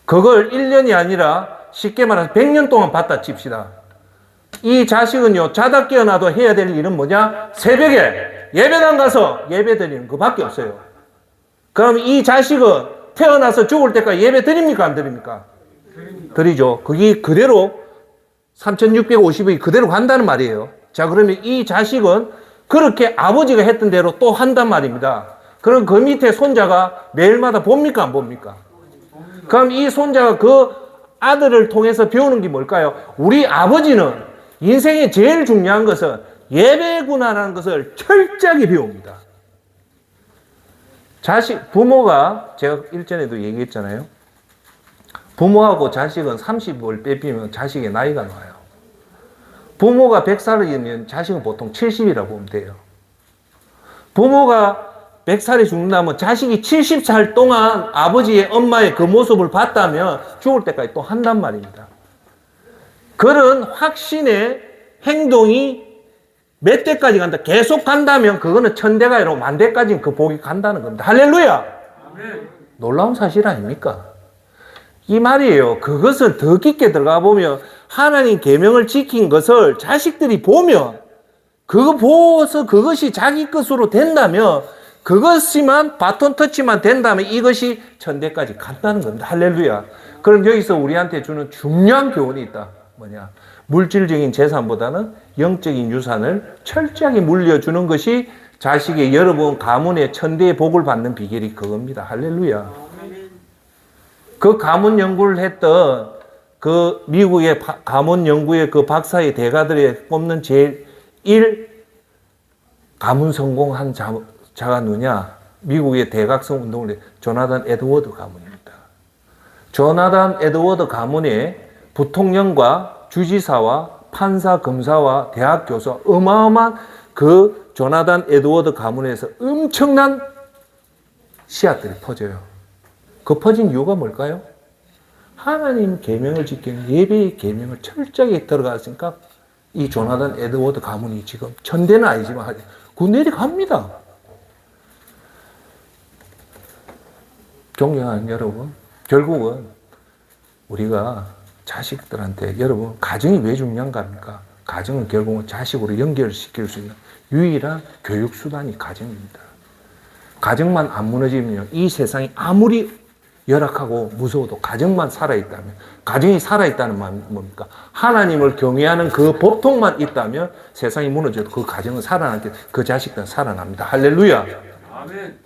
그걸 1년이 아니라 쉽게 말해서 100년 동안 봤다 칩시다. 이 자식은요, 자다 깨어나도 해야 될 일은 뭐냐? 새벽에 예배당 가서 예배 드리는 그밖에 없어요. 그럼 이 자식은 태어나서 죽을 때까지 예배 드립니까? 안 드립니까? 드리죠. 그게 그대로 3,650억이 그대로 간다는 말이에요. 자, 그러면 이 자식은 그렇게 아버지가 했던 대로 또 한단 말입니다. 그럼 그 밑에 손자가 매일마다 봅니까? 안 봅니까? 그럼 이 손자가 그 아들을 통해서 배우는 게 뭘까요? 우리 아버지는 인생에 제일 중요한 것은 예배구나라는 것을 철저하게 배웁니다. 부모가, 제가 일전에도 얘기했잖아요. 부모하고 자식은 30을 빼피면 자식의 나이가 나와요. 부모가 100살이면 자식은 보통 70이라고 보면 돼요. 부모가 100살이 죽는다면 자식이 70살 동안 아버지의, 엄마의 그 모습을 봤다면 죽을 때까지 또 한단 말입니다. 그런 확신의 행동이 몇 대까지 간다, 계속 간다면 그거는 천대가 아니라 만대까지 그 복이 간다는 겁니다. 할렐루야! 아멘. 놀라운 사실 아닙니까? 이 말이에요. 그것을 더 깊게 들어가 보면 하나님 계명을 지킨 것을 자식들이 보면 그거 보고서 그것이 자기 것으로 된다면 그것이만 바톤 터치만 된다면 이것이 천대까지 간다는 겁니다. 할렐루야. 그럼 여기서 우리한테 주는 중요한 교훈이 있다. 뭐냐? 물질적인 재산보다는 영적인 유산을 철저하게 물려주는 것이 자식의 여러분 가문의 천대의 복을 받는 비결이 그겁니다. 할렐루야. 그 가문 연구를 했던 그 미국의 가문 연구의 그 박사의 대가들의 꼽는 제일 1 가문 성공한 자가 누냐? 미국의 대각성 운동을 해 조나단 에드워드 가문입니다. 조나단 에드워드 가문의 부통령과 주지사와 판사, 검사와 대학 교수, 어마어마한 그 조나단 에드워드 가문에서 엄청난 씨앗들이 퍼져요. 그 퍼진 이유가 뭘까요? 하나님 계명을 지키는 예배의 계명을 철저하게 들어갔으니까 이 조나단 에드워드 가문이 지금 천대는 아니지만 그 내려갑니다. 존경하는 여러분, 결국은 우리가 자식들한테, 여러분 가정이 왜 중요한가 합니까? 가정은 결국은 자식으로 연결시킬 수 있는 유일한 교육수단이 가정입니다. 가정만 안 무너지면 이 세상이 아무리 열악하고 무서워도 가정만 살아있다면, 가정이 살아있다는 말은 뭡니까? 하나님을 경외하는 그 법통만 있다면 세상이 무너져도 그 가정은 살아나게, 그 자식들은 살아납니다. 할렐루야. 아멘.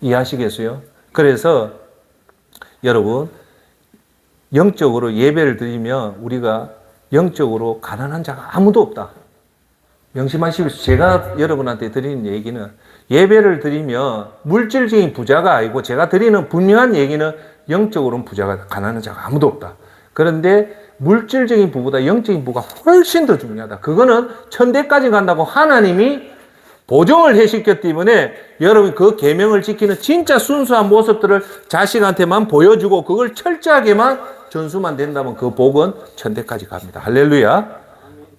이해하시겠어요? 그래서 여러분, 영적으로 예배를 드리면 우리가 영적으로 가난한 자가 아무도 없다. 명심하시고, 제가 여러분한테 드리는 얘기는 예배를 드리면 물질적인 부자가 아니고 제가 드리는 분명한 얘기는 영적으로는 부자가, 가난한 자가 아무도 없다. 그런데 물질적인 부보다 영적인 부가 훨씬 더 중요하다. 그거는 천대까지 간다고 하나님이 보정을 해주셨기 때문에 여러분 그 계명을 지키는 진짜 순수한 모습들을 자식한테만 보여주고 그걸 철저하게만 전수만 된다면 그 복은 천대까지 갑니다. 할렐루야.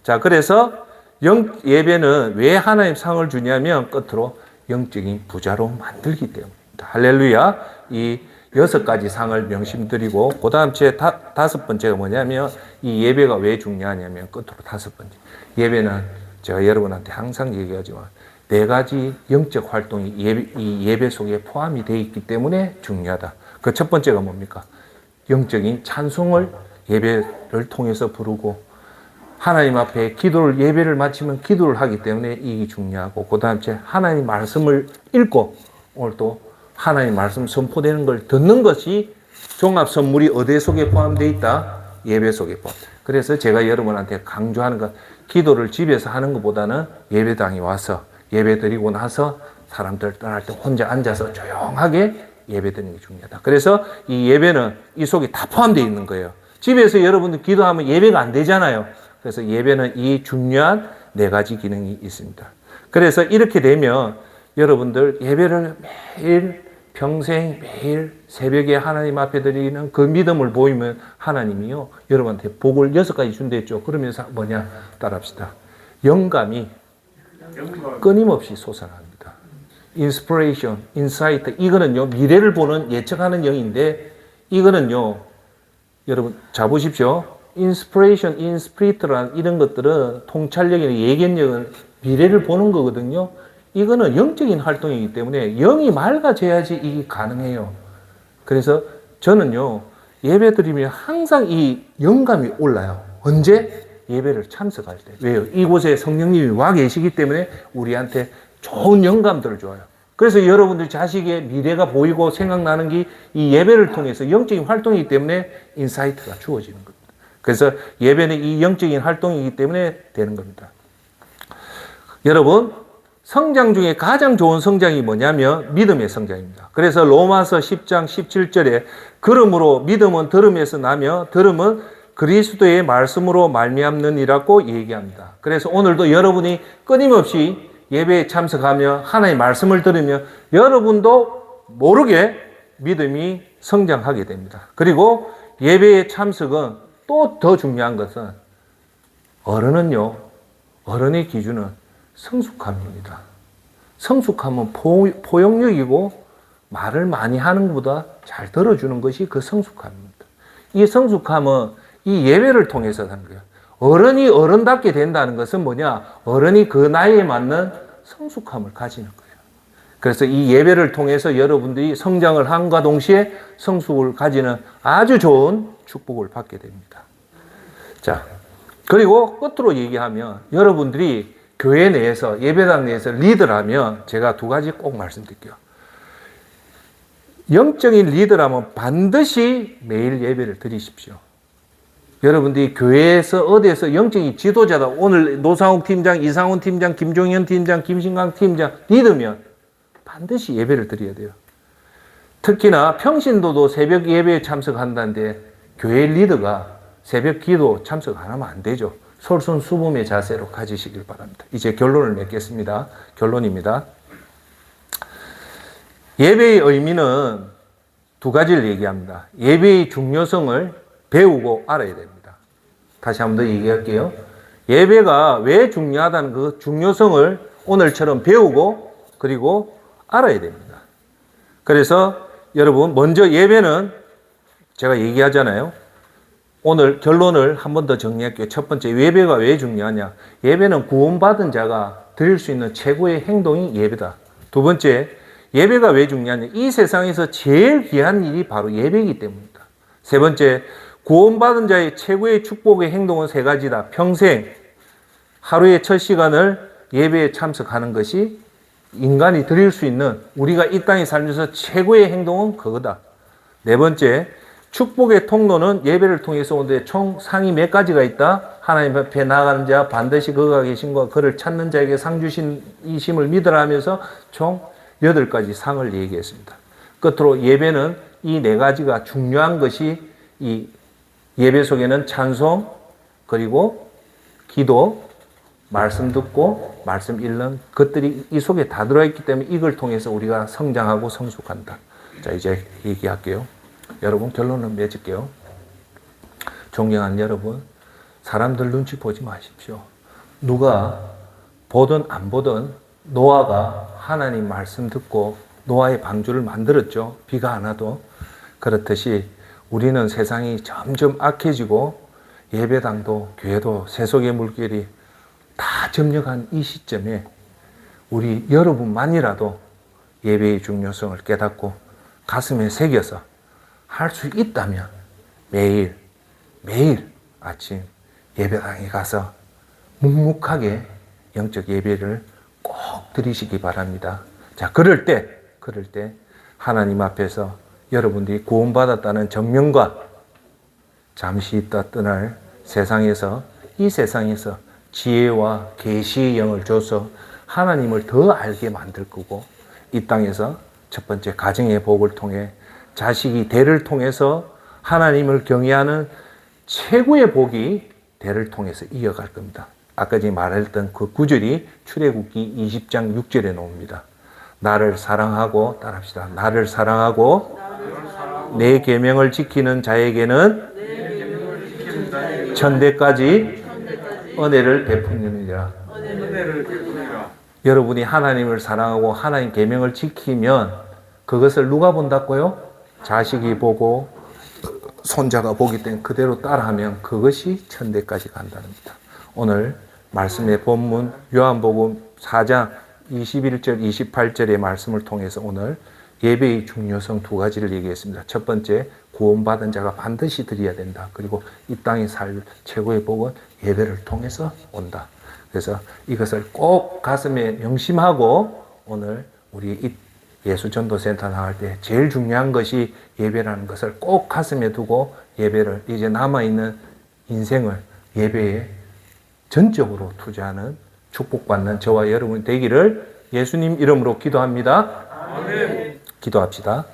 자, 그래서 예배는 왜 하나님 상을 주냐면 끝으로 영적인 부자로 만들기 때문입니다. 할렐루야. 이 6가지 상을 명심드리고 그 다음 제 5번째가 뭐냐면 이 예배가 왜 중요하냐면 끝으로 5번째. 예배는 제가 여러분한테 항상 얘기하지만 네 가지 영적 활동이 이 예배 속에 포함이 되어 있기 때문에 중요하다. 그 첫 번째가 뭡니까? 영적인 찬송을 예배를 통해서 부르고, 하나님 앞에 기도를, 예배를 마치면 기도를 하기 때문에 이게 중요하고, 그 다음에 하나님 말씀을 읽고, 오늘 또 하나님 말씀 선포되는 걸 듣는 것이 종합 선물이 어디 속에 포함되어 있다? 예배 속에 포함. 그래서 제가 여러분한테 강조하는 것, 기도를 집에서 하는 것보다는 예배당에 와서 예배 드리고 나서 사람들 떠날 때 혼자 앉아서 조용하게 예배 드리는 게 중요하다. 그래서 이 예배는 이 속에 다 포함되어 있는 거예요. 집에서 여러분들 기도하면 예배가 안 되잖아요. 그래서 예배는 이 중요한 네 가지 기능이 있습니다. 그래서 이렇게 되면 여러분들 예배를 매일 평생 매일 새벽에 하나님 앞에 드리는 그 믿음을 보이면 하나님이요 여러분한테 복을 6가지 준댔죠. 그러면서 뭐냐 따라합시다. 영감이 끊임없이 솟아납니다. 인스피레이션, 인사이트, 이거는요 미래를 보는 예측하는 영인데, 이거는요 여러분 자 보십시오. 인스피레이션, 인스피리트라는 이런 것들은 통찰력이나 예견력은 미래를 보는 거거든요. 이거는 영적인 활동이기 때문에 영이 맑아져야지 이게 가능해요. 그래서 저는요 예배 드리면 항상 이 영감이 올라요. 언제? 예배를 참석할 때. 왜요? 이곳에 성령님이 와 계시기 때문에 우리한테 좋은 영감들을 줘요. 그래서 여러분들 자식의 미래가 보이고 생각나는 게 이 예배를 통해서 영적인 활동이기 때문에 인사이트가 주어지는 겁니다. 그래서 예배는 이 영적인 활동이기 때문에 되는 겁니다. 여러분, 성장 중에 가장 좋은 성장이 뭐냐면 믿음의 성장입니다. 그래서 로마서 10장 17절에 그러므로 믿음은 들음에서 나며 들음은 그리스도의 말씀으로 말미암느니라고 얘기합니다. 그래서 오늘도 여러분이 끊임없이 예배에 참석하며 하나님의 말씀을 들으며 여러분도 모르게 믿음이 성장하게 됩니다. 그리고 예배의 참석은 또 더 중요한 것은 어른의 기준은 성숙함입니다. 성숙함은 포용력이고 말을 많이 하는 것보다 잘 들어주는 것이 그 성숙함입니다. 이 성숙함은 이 예배를 통해서 하는 거예요. 어른이 어른답게 된다는 것은 뭐냐? 어른이 그 나이에 맞는 성숙함을 가지는 거예요. 그래서 이 예배를 통해서 여러분들이 성장을 함과 동시에 성숙을 가지는 아주 좋은 축복을 받게 됩니다. 자, 그리고 끝으로 얘기하면 여러분들이 교회 내에서, 예배당 내에서 리더라면 제가 두 가지 꼭 말씀드릴게요. 영적인 리더라면 반드시 매일 예배를 드리십시오. 여러분들이 교회에서 어디에서 영적인 지도자다. 오늘 노상욱 팀장, 이상훈 팀장, 김종현 팀장, 김신강 팀장 리더면 반드시 예배를 드려야 돼요. 특히나 평신도도 새벽 예배에 참석한다는데 교회 리더가 새벽 기도 참석 안 하면 안 되죠. 솔선수범의 자세로 가지시길 바랍니다. 이제 결론을 맺겠습니다. 결론입니다. 예배의 의미는 두 가지를 얘기합니다. 예배의 중요성을 배우고 알아야 됩니다. 다시 한 번 더 얘기할게요. 예배가 왜 중요하다는 그 중요성을 오늘처럼 배우고 그리고 알아야 됩니다. 그래서 여러분 먼저 예배는 제가 얘기하잖아요. 오늘 결론을 한 번 더 정리할게요. 첫 번째, 예배가 왜 중요하냐? 예배는 구원받은 자가 드릴 수 있는 최고의 행동이 예배다. 두 번째, 예배가 왜 중요하냐? 이 세상에서 제일 귀한 일이 바로 예배이기 때문이다. 세 번째, 구원받은 자의 최고의 축복의 행동은 세 가지다. 평생 하루의 첫 시간을 예배에 참석하는 것이 인간이 드릴 수 있는, 우리가 이 땅에 살면서 최고의 행동은 그거다. 네 번째, 축복의 통로는 예배를 통해서 오는데 총 상이 몇 가지가 있다? 하나님 앞에 나아가는 자, 반드시 그가 계신과 그를 찾는 자에게 상 주신 이심을 믿으라 하면서 총 8가지 상을 얘기했습니다. 끝으로 예배는 이 네 가지가 중요한 것이, 이 예배 속에는 찬송, 그리고 기도, 말씀 듣고 말씀 읽는 것들이 이 속에 다 들어있기 때문에 이걸 통해서 우리가 성장하고 성숙한다. 자, 이제 얘기할게요. 여러분 결론을 맺을게요. 존경하는 여러분, 사람들 눈치 보지 마십시오. 누가 보든 안 보든 노아가 하나님 말씀 듣고 노아의 방주를 만들었죠. 비가 안 와도. 그렇듯이 우리는 세상이 점점 악해지고 예배당도 교회도 세속의 물결이 다 점령한 이 시점에 우리 여러분만이라도 예배의 중요성을 깨닫고 가슴에 새겨서 할 수 있다면 매일 아침 예배당에 가서 묵묵하게 영적 예배를 꼭 드리시기 바랍니다. 자, 그럴 때 하나님 앞에서 여러분들이 구원받았다는 정명과 잠시 있다 떠날 이 세상에서 지혜와 계시의 영을 줘서 하나님을 더 알게 만들 거고, 이 땅에서 첫 번째 가정의 복을 통해 자식이 대를 통해서 하나님을 경외하는 최고의 복이 대를 통해서 이어갈 겁니다. 아까 제가 말했던 그 구절이 출애굽기 20장 6절에 나옵니다. 나를 사랑하고, 따라합시다. 나를 사랑하고 내 계명을 지키는 자에게는 천대까지 은혜를 베푸느니라. 여러분이 하나님을 사랑하고 하나님 계명을 지키면 그것을 누가 본다고요? 자식이 보고 손자가 보기 때문에 그대로 따라하면 그것이 천대까지 간답니다. 오늘 말씀의 본문 요한복음 4장 21절 28절의 말씀을 통해서 오늘 예배의 중요성 두 가지를 얘기했습니다. 첫 번째, 구원받은 자가 반드시 드려야 된다. 그리고 이 땅에 살 최고의 복은 예배를 통해서 온다. 그래서 이것을 꼭 가슴에 명심하고 오늘 우리 이 예수전도센터 나갈 때 제일 중요한 것이 예배라는 것을 꼭 가슴에 두고 예배를, 이제 남아있는 인생을 예배에 전적으로 투자하는 축복받는 저와 여러분 되기를 예수님 이름으로 기도합니다. 아멘. 기도합시다.